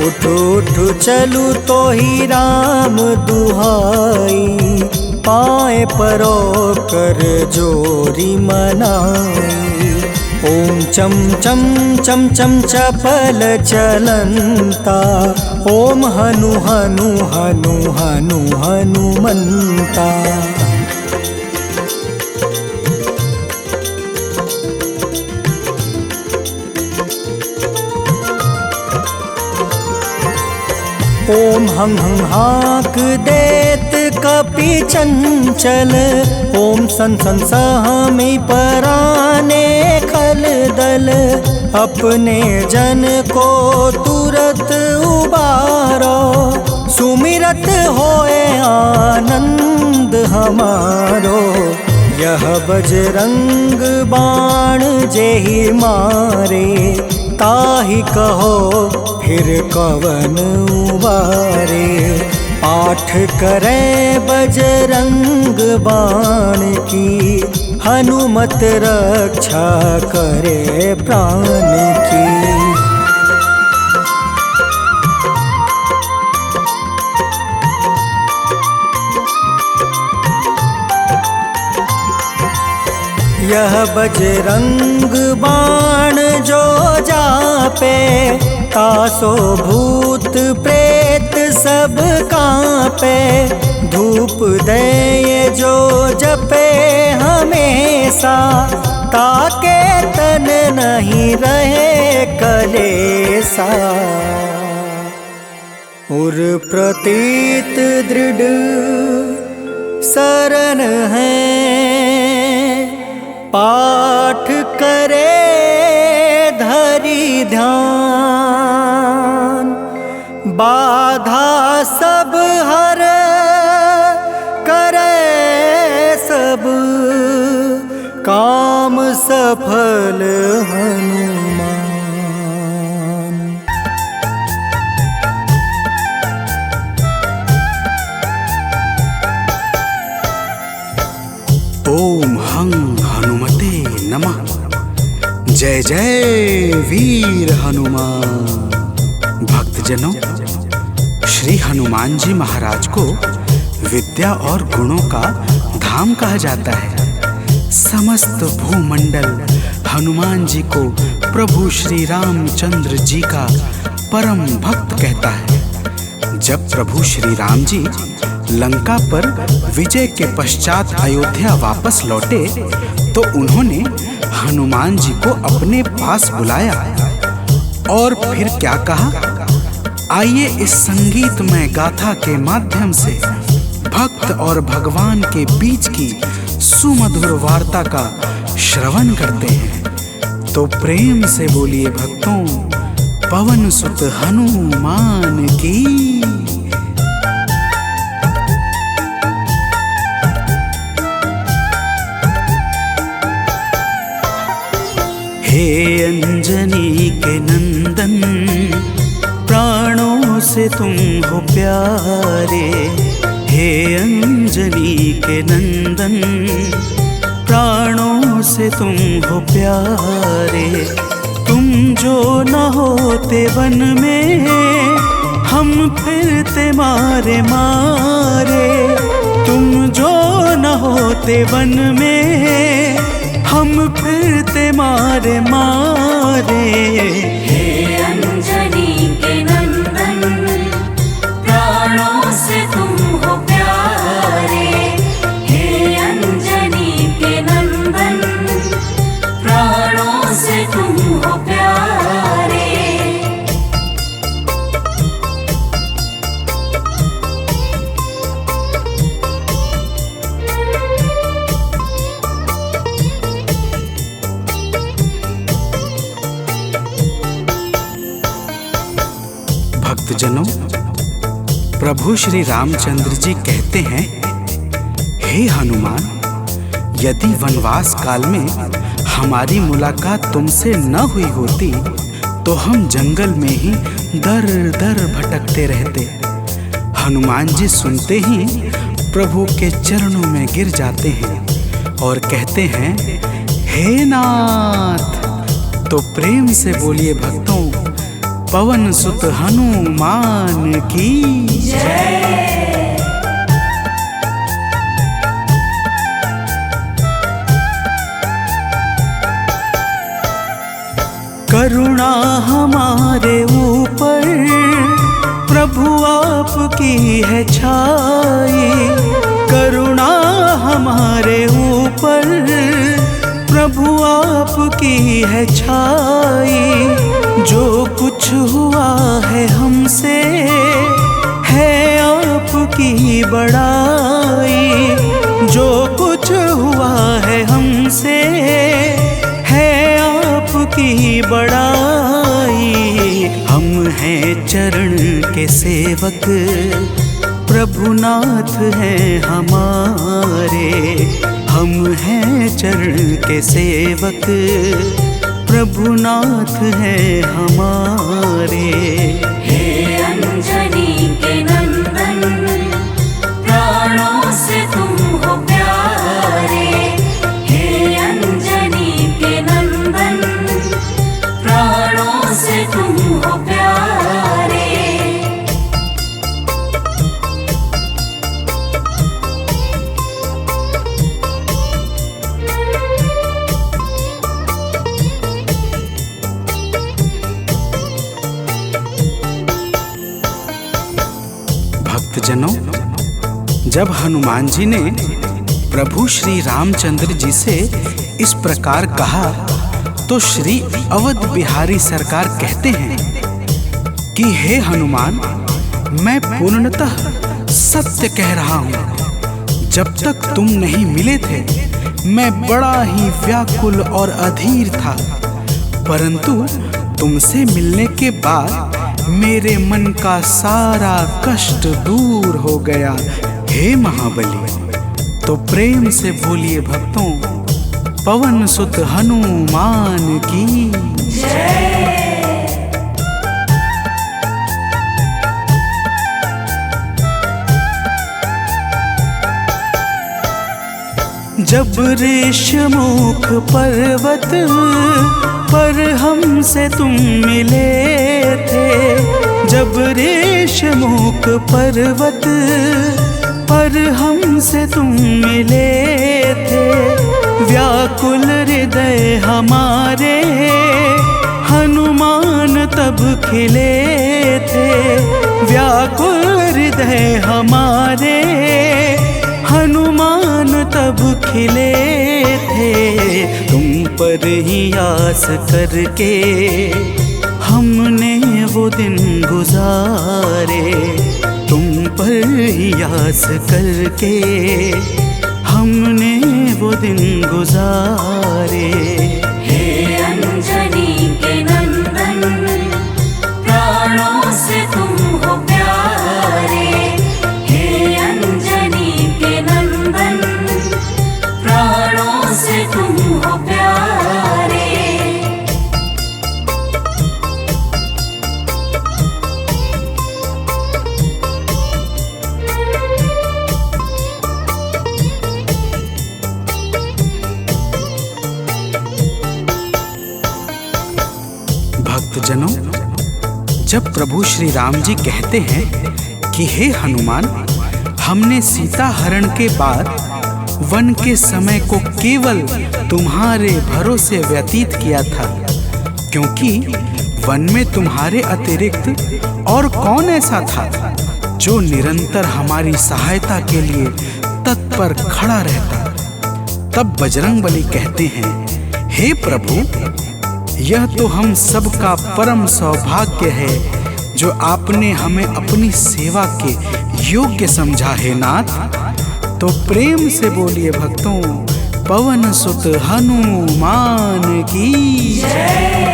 उठ उठ चलू तो ही राम दुहाई, पाए परो कर जोरी मनाई। ॐ चं चं चं चं चपल चलन्ता ॐ हनु हनु हनु हनु हनुमन्ता। ॐ हं हं हाक देत कपि चंचल ॐ सन सन सहमी पराने खल दल। अपने जन को तुरत उबारो सुमिरत होए आनंद हमारो। यह बजरंग बाण जेहि मारे ताहि कहो फिर कवन उबारे। पाठ करे बजरंग बाण की हनुमत रक्षा करे प्राण की। यह बजरंग बाण जो जापे तासो भूत प्रेत सब कांपे। धूप दे जो जपे हमेशा ताके तन नहीं रहे कलेसा। उर प्रतीत दृढ़ शरण है पाठ करे धरि ध्यान। बाधा सब हर करे सब काम सफल हनुमान। ओम हं हनुमते नमः। जय जय वीर हनुमान। भक्तजनों, श्री हनुमान जी महाराज को विद्या और गुणों का धाम कहा जाता है। समस्त भूमंडल हनुमान जी को प्रभु श्री रामचंद्र जी का परम भक्त कहता है। जब प्रभु श्री राम जी लंका पर विजय के पश्चात अयोध्या वापस लौटे तो उन्होंने हनुमान जी को अपने पास बुलाया और फिर क्या कहा, आइए इस संगीतमय गाथा के माध्यम से भक्त और भगवान के बीच की सुमधुर वार्ता का श्रवण करते हैं। तो प्रेम से बोलिए भक्तों, पवन सुत हनुमान की। हे अंजनी के नंदन, प्राणों से तुम हो प्यारे। हे अंजनी के नंदन, प्राणों से तुम हो प्यारे। तुम जो न होते वन में हम फिरते मारे मारे। तुम जो न होते वन में हम फिरते मारे मारे। हे अंजनी के नंदन, प्राणों से तुम हो प्यारे। हे अंजनी के नंदन, प्राणों से तुम हो प्यारे। भक्तजनों, प्रभु श्री रामचंद्र जी कहते हैं, हे हनुमान, यदि वनवास काल में हमारी मुलाकात तुमसे न हुई होती तो हम जंगल में ही दर दर भटकते रहते। हनुमान जी सुनते ही प्रभु के चरणों में गिर जाते हैं और कहते हैं, हे नाथ। तो प्रेम से बोलिए भक्तों, पवन सुत हनुमान की जय। करुणा हमारे ऊपर प्रभु आपकी है छाई। करुणा हमारे ऊपर प्रभु आपकी है छाई। जो कुछ हुआ है हमसे है आपकी बड़ाई। जो कुछ हुआ है हमसे है आपकी बड़ाई। हम हैं चरण के सेवक प्रभुनाथ हैं हमारे। हम हैं चरण के सेवक प्रभुनाथ हैं हमारे। हे अंजनी के नंदन, प्राणों से तुम हो प्यारे। हे अंजनी के नंदन, प्राणों से तुम हो प्यारे। भक्तजनों, जब हनुमान जी ने प्रभु श्री रामचंद्र जी से इस प्रकार कहा तो श्री अवध बिहारी सरकार कहते हैं कि हे हनुमान, मैं पूर्णतः सत्य कह रहा हूँ। जब तक तुम नहीं मिले थे मैं बड़ा ही व्याकुल और अधीर था, परंतु तुमसे मिलने के बाद मेरे मन का सारा कष्ट दूर हो गया। हे महाबली, तो प्रेम से बोलिए भक्तों, पवन सुत हनुमान की जय। जब ऋषमुख पर्वत पर हमसे तुम मिले थे। जब ऋषमुख पर्वत पर हमसे तुम मिले थे। व्याकुल हृदय हमारे हनुमान तब खिले थे। व्याकुल हृदय हमारे हनुमान तब खिले थे। तुम पर ही आस करके हमने वो दिन गुजारे। तुम पर ही आस करके हमने वो दिन गुजारे। हे अंजनी के नंदन, प्राणों से तुम हो प्यारे। हे अंजनी के नंदन, प्राणों से तुम हो प्यारे। भक्तजनों, जब प्रभु श्री राम जी कहते हैं कि हे हनुमान, हमने सीता हरण के बाद वन के समय को केवल तुम्हारे भरोसे व्यतीत किया था, क्योंकि वन में तुम्हारे अतिरिक्त और कौन ऐसा था जो निरंतर हमारी सहायता के लिए तत्पर खड़ा रहता। तब बजरंगबली कहते हैं, हे प्रभु, यह तो हम सबका परम सौभाग्य है जो आपने हमें अपनी सेवा के योग्य समझा है नाथ। तो प्रेम से बोलिए भक्तों, पवन सुत हनुमान की जय।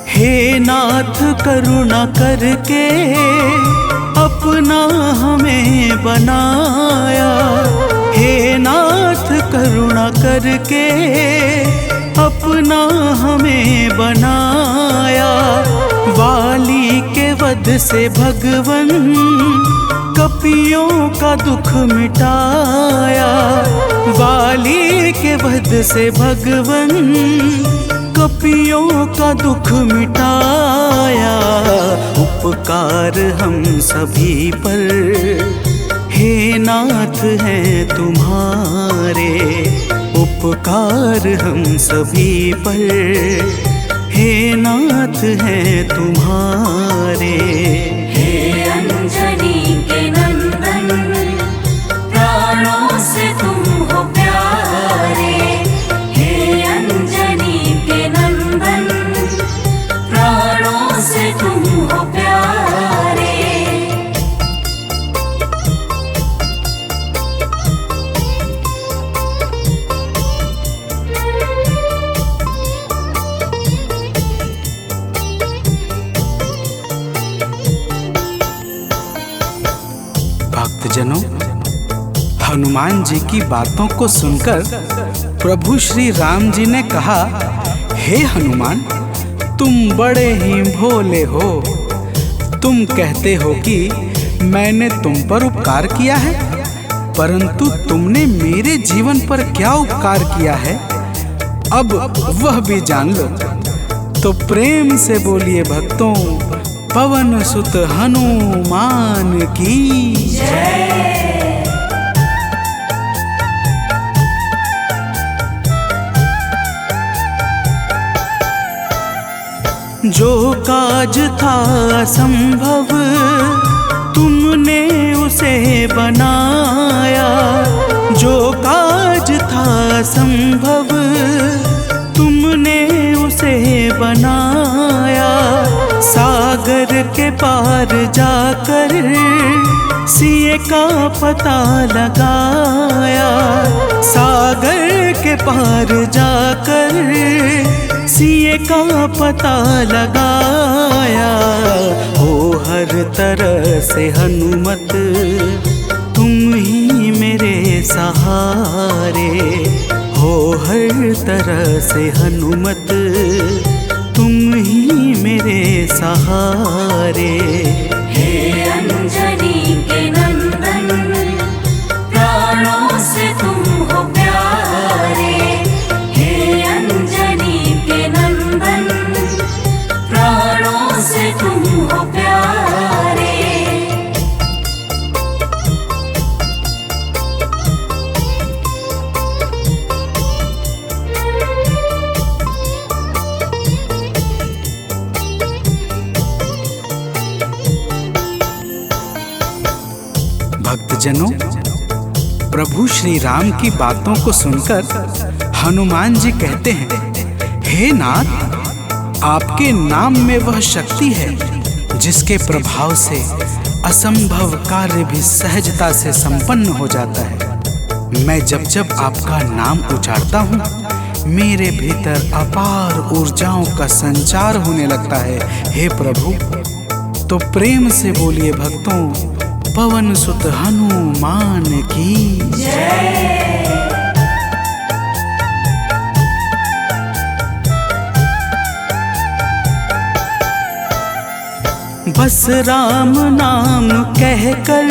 हे नाथ करुणा करके अपना हमें बनाया। हे नाथ करुणा करके अपना हमें बनाया। वाली के वध से भगवन कपियों का दुख मिटाया। वाली के वध से भगवन कपियों का दुख मिटाया। उपकार हम सभी पर हे हे नाथ हैं तुम्हारे उपकार हम सभी पर, हे नाथ हैं तुम्हारे। हे अंजनी के नंदन, प्राणों से तुम हो प्यारे। हे अंजनी के नंदन, प्राणों से तुम हो प्यारे। भक्तजनों, हनुमान जी की बातों को सुनकर प्रभु श्री राम जी ने कहा, हे हनुमान, तुम बड़े ही भोले हो। तुम कहते हो कि मैंने तुम पर उपकार किया है, परंतु तुमने मेरे जीवन पर क्या उपकार किया है, अब वह भी जान लो। तो प्रेम से बोलिए भक्तों, पवन सुत हनुमान की जय। जो काज था असंभव तुमने उसे बनाया, जो काज था असंभव तुमने उसे बनाया। सागर के पार जाकर सिए का पता लगाया, सागर के पार जाकर सिए का पता लगाया। हो हर तरह से हनुमत तुम ही मेरे सहारे, हो हर तरह से हनुमत तुम ही मेरे सहारे। हे अंजनी के नंदन, प्राणों से तुम हो प्यारे। हे अंजनी के नंदन, प्राणों से तुम हो प्यारे। भक्तजनों, प्रभु श्री राम की बातों को सुनकर हनुमान जी कहते हैं, हे नाथ, आपके नाम में वह शक्ति है जिसके प्रभाव से असंभव कार्य भी सहजता से संपन्न हो जाता है। मैं जब जब आपका नाम उचारता हूँ, मेरे भीतर अपार ऊर्जाओं का संचार होने लगता है। हे प्रभु, तो प्रेम से बोलिए भक्तों, पवन सुत हनुमान की जय। बस राम नाम कहकर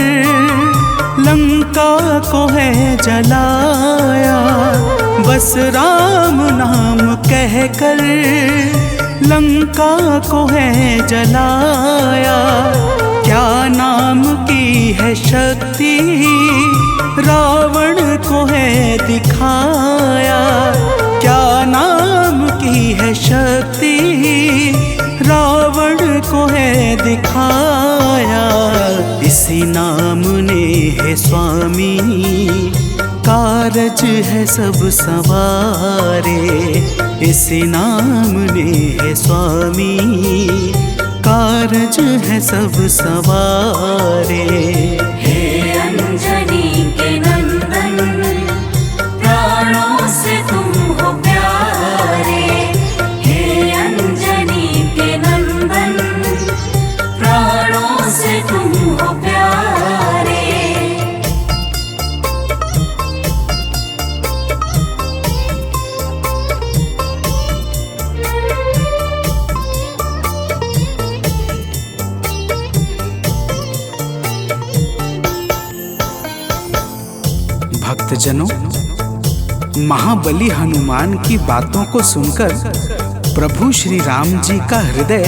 लंका को है जलाया, बस राम नाम कहकर लंका को है जलाया। क्या नाम की है शक्ति रावण को है दिखाया, क्या नाम की है शक्ति रावण को है दिखाया। इसी नाम ने है स्वामी कारज है सब सवारे, इसी नाम ने है स्वामी कारज है सब सवारे। हे अंजनी के नंदन, प्राणों से तुम हो प्यारे। हे अंजनी के नंदन, प्राणों से तुम हो प्यारे। भक्तजनों, महाबली हनुमान की बातों को सुनकर प्रभु श्री राम जी का हृदय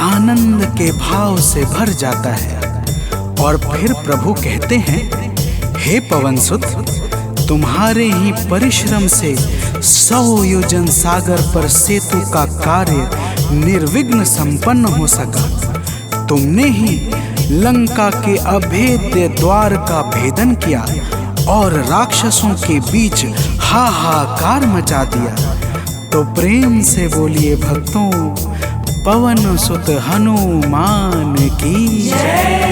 आनंद के भाव से भर जाता है और फिर प्रभु कहते हैं, हे पवन सुत, तुम्हारे ही परिश्रम से 100 योजन सागर पर सेतु का कार्य निर्विघ्न संपन्न हो सका। तुमने ही लंका के अभेद्य द्वार का भेदन किया और राक्षसों के बीच हाहाकार मचा दिया। तो प्रेम से बोलिए भक्तों, पवन सुत हनुमान की जय।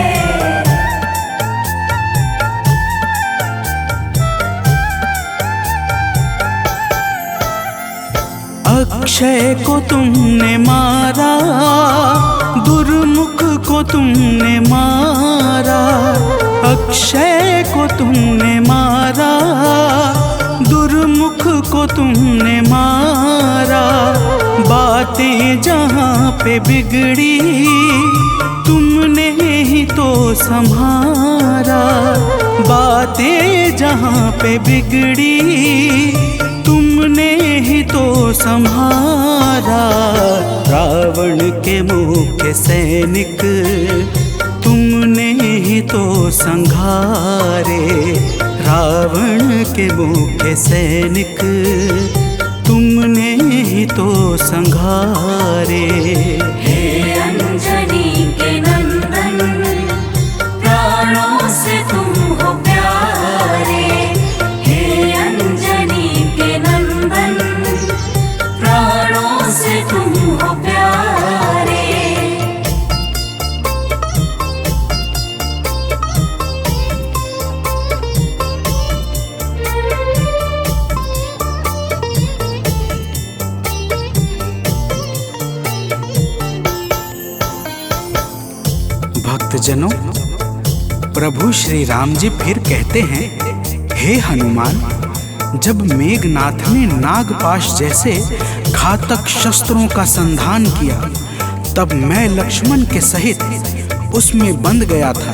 अक्षय को तुमने मारा, दुर्मुख को तुमने मारा। अक्षय को तुमने मारा, दुर्मुख को तुमने मारा। बातें जहाँ पे बिगड़ी तुमने ही तो संभारा। बातें जहाँ पे बिगड़ी तुमने ही तो संहारा। रावण के मुख्य सैनिक तुमने ही तो संघारे। रावण के मुख्य सैनिक तुमने ही तो संघारे। हे अंजनी के नंदन, प्राणों से तुम हो प्यारे। हे अंजनी के नंदन, प्राणों से तुम हो प्यारे। भक्तजनों, प्रभु श्री राम जी फिर कहते हैं, हे हनुमान, जब मेघनाथ ने नागपाश जैसे घातक शस्त्रों का संधान किया, तब मैं लक्ष्मण के सहित उसमें बंध गया था।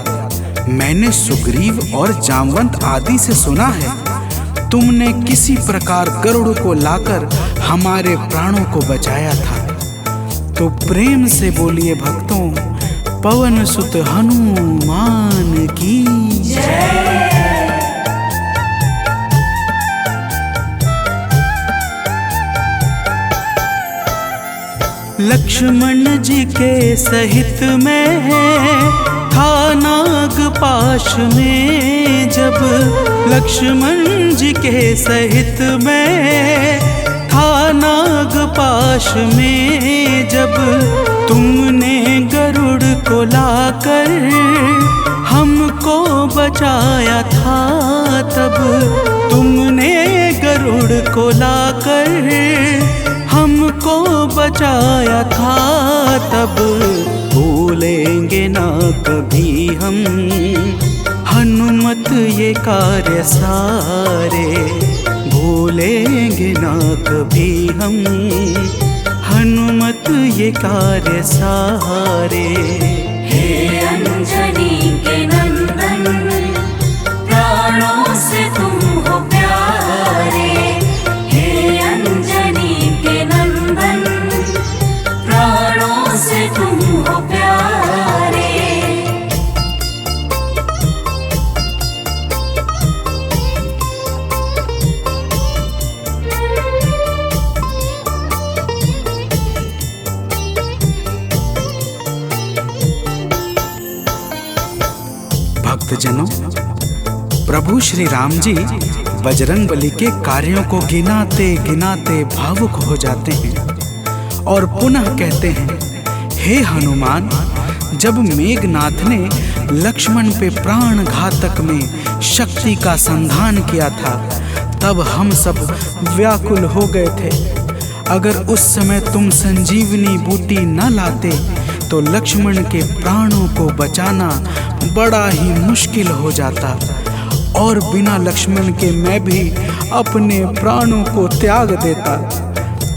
मैंने सुग्रीव और जामवंत आदि से सुना है, तुमने किसी प्रकार गरुड़ को लाकर हमारे प्राणों को बचाया था। तो प्रेम से बोलिए भक्तों, पवन सुत हनुमान की जय। लक्ष्मण जी के सहित में था नागपाश में जब। लक्ष्मण जी के सहित में था नागपाश में जब। तुमने गरुड़ को लाकर हमको बचाया था तब। तुमने गरुड़ को लाकर हमको बचाया था तब। भूलेंगे ना कभी हम हनुमत ये कार्य सारे। भूलेंगे ना कभी हम हनुमत ये कार्य सारे। हे अंजनी के नंदन, प्राणों से तुम हो प्यारे। हे अंजनी के नंदन, प्राणों से तुम हो प्यारे। भक्तजनों, प्रभु श्री राम जी बजरंगबली के कार्यों को गिनाते गिनाते भावुक हो जाते हैं और पुनः कहते हैं, हे हनुमान, जब मेघनाथ ने लक्ष्मण पे प्राण घातक में शक्ति का संधान किया था, तब हम सब व्याकुल हो गए थे। अगर उस समय तुम संजीवनी बूटी न लाते तो लक्ष्मण के प्राणों को बचाना बड़ा ही मुश्किल हो जाता और बिना लक्ष्मण के मैं भी अपने प्राणों को त्याग देता।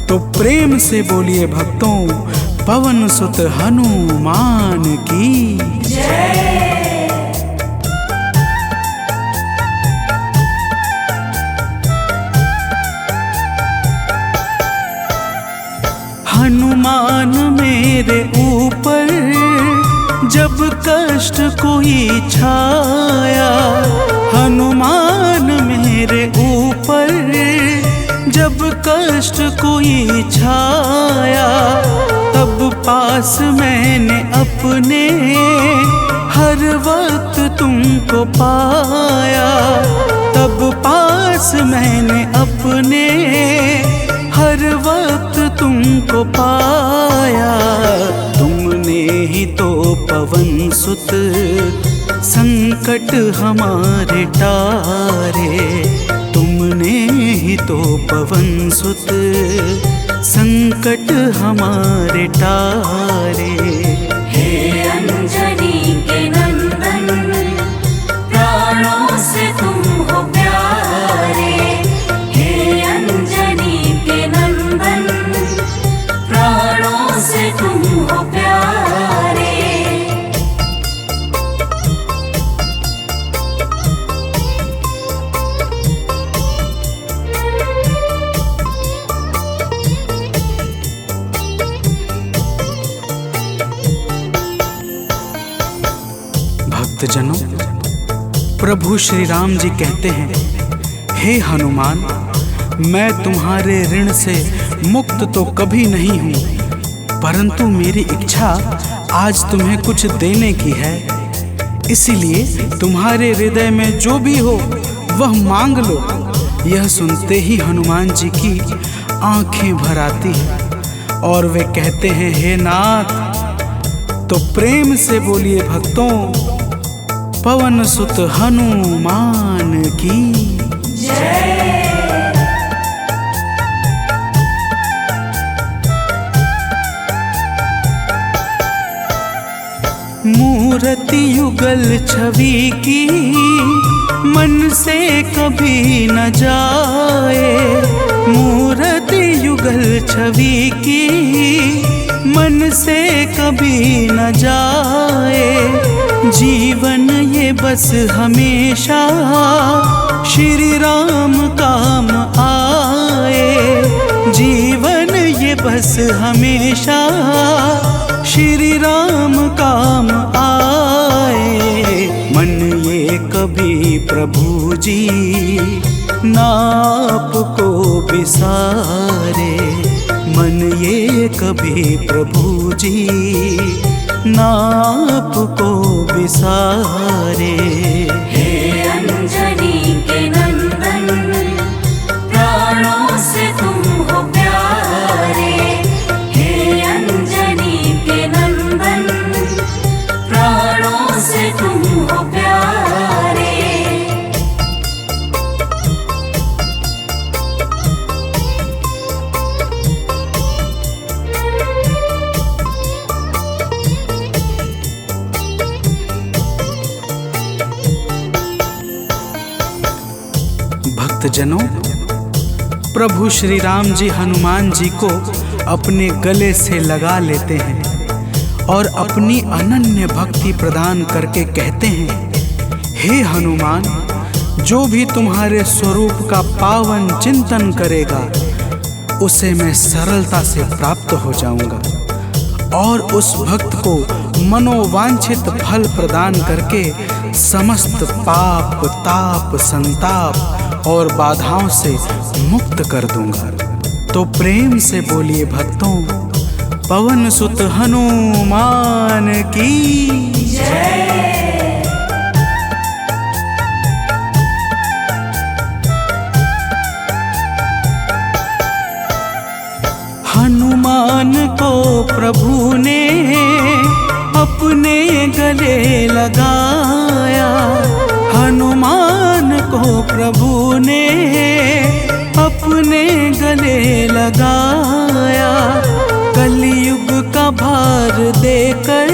तो प्रेम से बोलिए भक्तों, पवन सुत हनुमान की जय। हनुमान मेरे ऊपर जब कष्ट कोई छाया। हनुमान मेरे ऊपर जब कष्ट कोई छाया, तब पास मैंने अपने हर वक्त तुमको पाया। तब पास मैंने अपने हर वक्त तुमको पाया। तुमने ही तो पवन सुत संकट हमारे टारे। तुमने ही तो पवन सुत संकट हमारे टारे। हे अंजनी के नंदन, प्राणों से तुम हो प्यारे। हे अंजनी के नंदन, प्राणों से तुम हो प्यारे। भक्तजनों, प्रभु श्री राम जी कहते हैं, हे हनुमान, मैं तुम्हारे ऋण से मुक्त तो कभी नहीं हूँ, परंतु मेरी इच्छा आज तुम्हें कुछ देने की है। इसीलिए तुम्हारे हृदय में जो भी हो वह मांग लो। यह सुनते ही हनुमान जी की आंखें भर आती हैं और वे कहते हैं, हे नाथ। तो प्रेम से बोलिए भक्तों, पवन सुत हनुमान की जय। मूर्ति युगल छवि की मन से कभी न जाए। मूर्ति युगल छवि की मन से कभी न जाए। जीवन ये बस हमेशा श्री राम काम आए। जीवन ये बस हमेशा श्री राम काम आए। मन ये कभी प्रभु जी नाप को बिसारे। मन ये कभी प्रभु जी नाप को बिसारे। हे अंजनी के नंदन, प्राणों से तुम हो प्यारे। हे अंजनी के नंदन, प्राणों से तुम हो प्यारे। भक्तजनों, प्रभु श्री राम जी हनुमान जी को अपने गले से लगा लेते हैं और अपनी अनन्य भक्ति प्रदान करके कहते हैं, हे हनुमान, जो भी तुम्हारे स्वरूप का पावन चिंतन करेगा उसे मैं सरलता से प्राप्त हो जाऊंगा और उस भक्त को मनोवांछित फल प्रदान करके समस्त पाप, ताप, संताप और बाधाओं से मुक्त कर दूंगा। तो प्रेम से बोलिए भक्तों, पवन सुत हनुमान की जय। हनुमान को प्रभु ने अपने गले लगाया। हनुमान को प्रभु ने अपने गले लगाया। कलयुग का भार देकर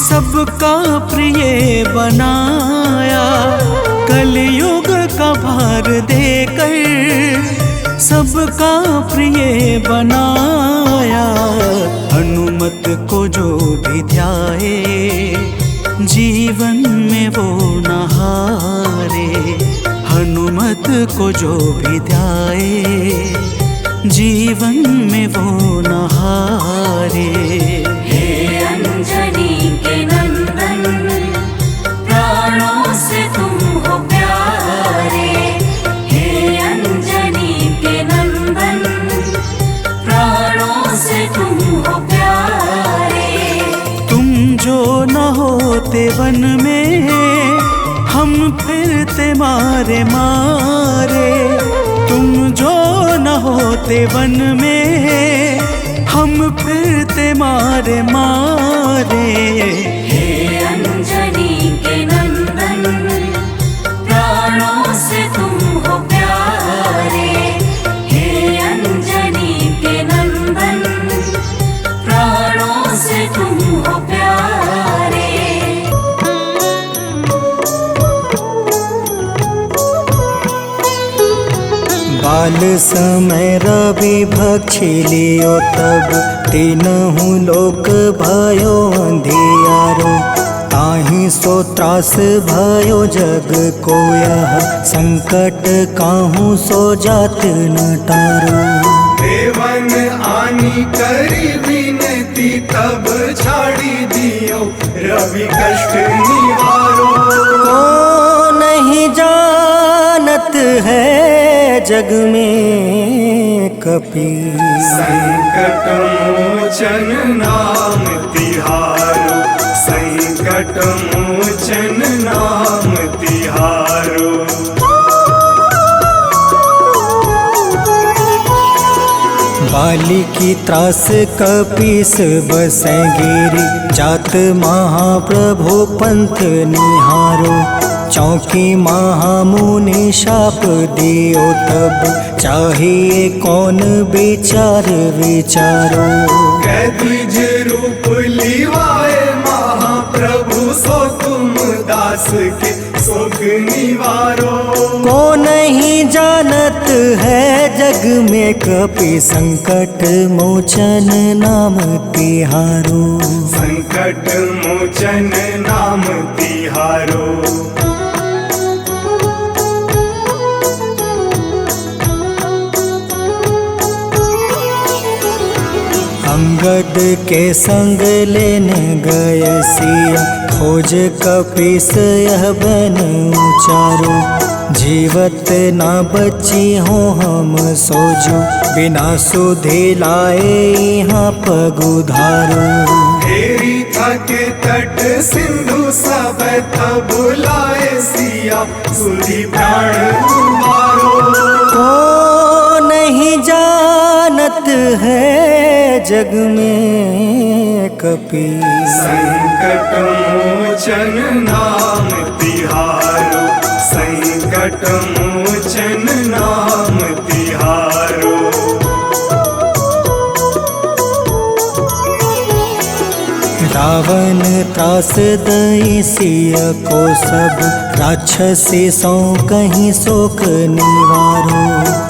सबका प्रिय बनाया। कलयुग का भार देकर सबका प्रिय बनाया। हनुमत को जो भी ध्याए जीवन में वो न हारे। हनुमत को जो भी ध्याए जीवन में वो न हारे। हे अंजनी के नंदन, प्राणों से तुम हो जो न होते वन में हम फिरते मारे मारे। तुम जो न होते वन में हम फिरते मारे मारे। हे अंजनी के नंदन, प्राणों से तुम हो प्यारे। हे अंजनी के नंदन, प्राणों से तुम हो प्यारे। बाल समय रवि भक्षी लियो तब, तीनहु लोक भयो अंधियारो। ताहि सो त्रास भयो जग को यह, संकट काहू सो जात न टारो। देवन आनी करी विनती, तब छाड़ी दियो रवि कष्ट निवारो। को नहीं जानत है जग में कपि, संकट मोचन नाम तिहारो। संकट मोचन नाम तिहारो। बाली की त्रास कपीस बसै गिरी, जात महाप्रभु पंथ निहारो। चौकी महामुनि शाप दियो तब, चाहिए कौन विचार विचारो। कैद्विज रूप लिवाए महाप्रभु, सो तुम दास के शोक निवारो। को नहीं जानत है जग में कपि, संकट मोचन नाम तिहारो। संकट मोचन नाम तिहारो। अंगद के संग लेने गए सिया, खोज कपीस यह बन उचारो। जीवत ना बची हो हम सोजो, बिना सुधि लाए यहाँ पग उधारो। हेरी थके तट सिंधु सब, तब लाए सिया सुधि प्राण उबारो। को नहीं जानत है जग में कपि, संकट मोचन नाम तिहारो। संकट मोचन नाम तिहारो। रावण त्रास दई सिया को सब, राक्षसी सो कहीं शोक निवारो।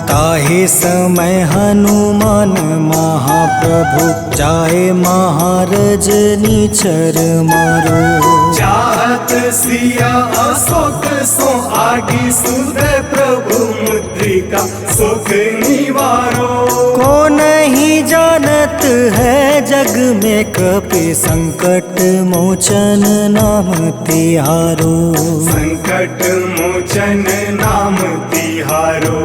ताहि समय हनुमान महाप्रभु, जाए महारज नीचर मारो। चाहत सिया अशोक सो आगी, सुदय प्रभु मुद्रिका सुख निवारो। को नहीं जानत है जग में कपि, संकट मोचन नाम तिहारो। संकट मोचन नाम तिहारो।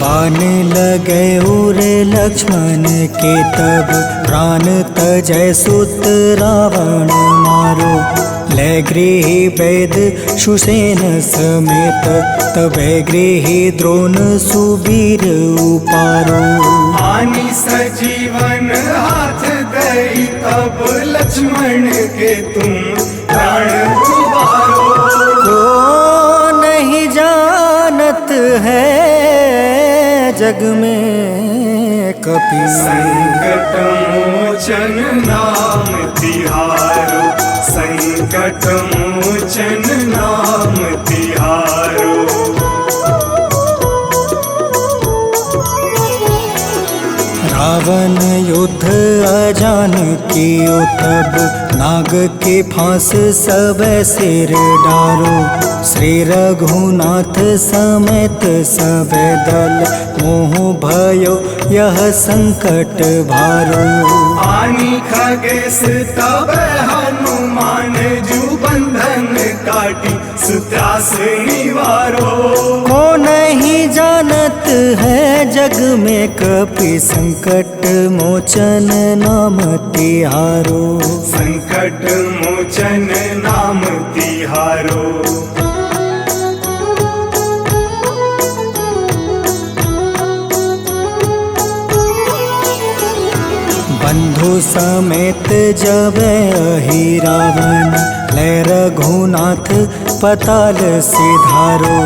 बाण लगे उर लक्ष्मण के तब, प्राण तजय सुत रावण मारो। ले गृह वैद सुसेन समेत, तबे गृह द्रोण सुबीर उपारो। आनी सजीवन हाथ दई, तब लक्ष्मण के तुम प्राण उबारो। को नहीं जानत है जग में कपि, संकट मोचन नाम तिहारो। संकट मोचन नाम तिहारो। रावण युद्ध अजान कियो तब, नाग के फांस सब सिर डारो। श्री रघुनाथ समेत सब दल, मोह भयो यह संकट भारो। आनी खगेश तब हनुमान, जू बंधन काटी सुत्रास निवारो। को नहीं जान जानत है जग में कपि संकट मोचन नाम तिहारो। संकट मोचन नाम तिहारो। बंधु समेत जब अहि रावण ले रघुनाथ पताल सिधारो।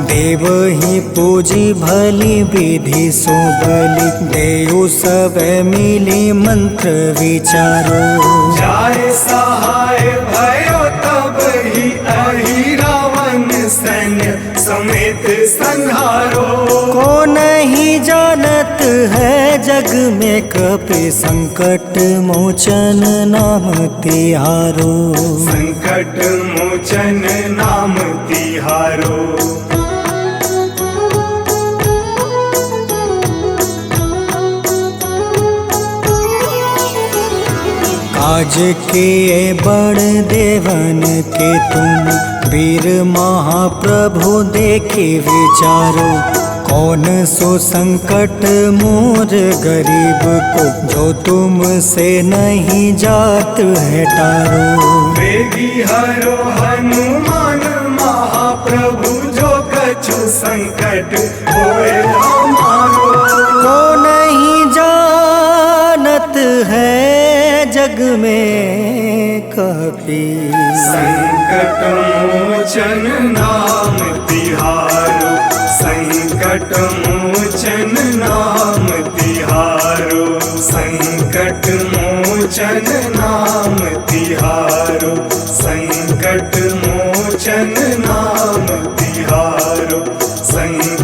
देव ही पूजी भली विधि सो बलि देव सब मिली मंत्र विचारो। जाय सहाय भयो तब ही अहि रावण सैन्य समेत संहारो। को नहीं जानत है जग में कपि संकट मोचन नाम तिहारो। संकट मोचन नाम तिहारो। काज किए बड़ देवन के तुम वीर महाप्रभु देखे विचारो। कौन सो संकट मोर गरीब को जो तुमसे नहीं जात है टारो। वेगी हरो हनुमान महाप्रभु जो कछु संकट होए हमारो। को नहीं जानत है जग में कपि संकट मोचन नाम तिहारो। संकट मोचन नाम तिहारो। संकट मोचन नाम तिहारो। संकट मोचन नाम तिहारो। संकट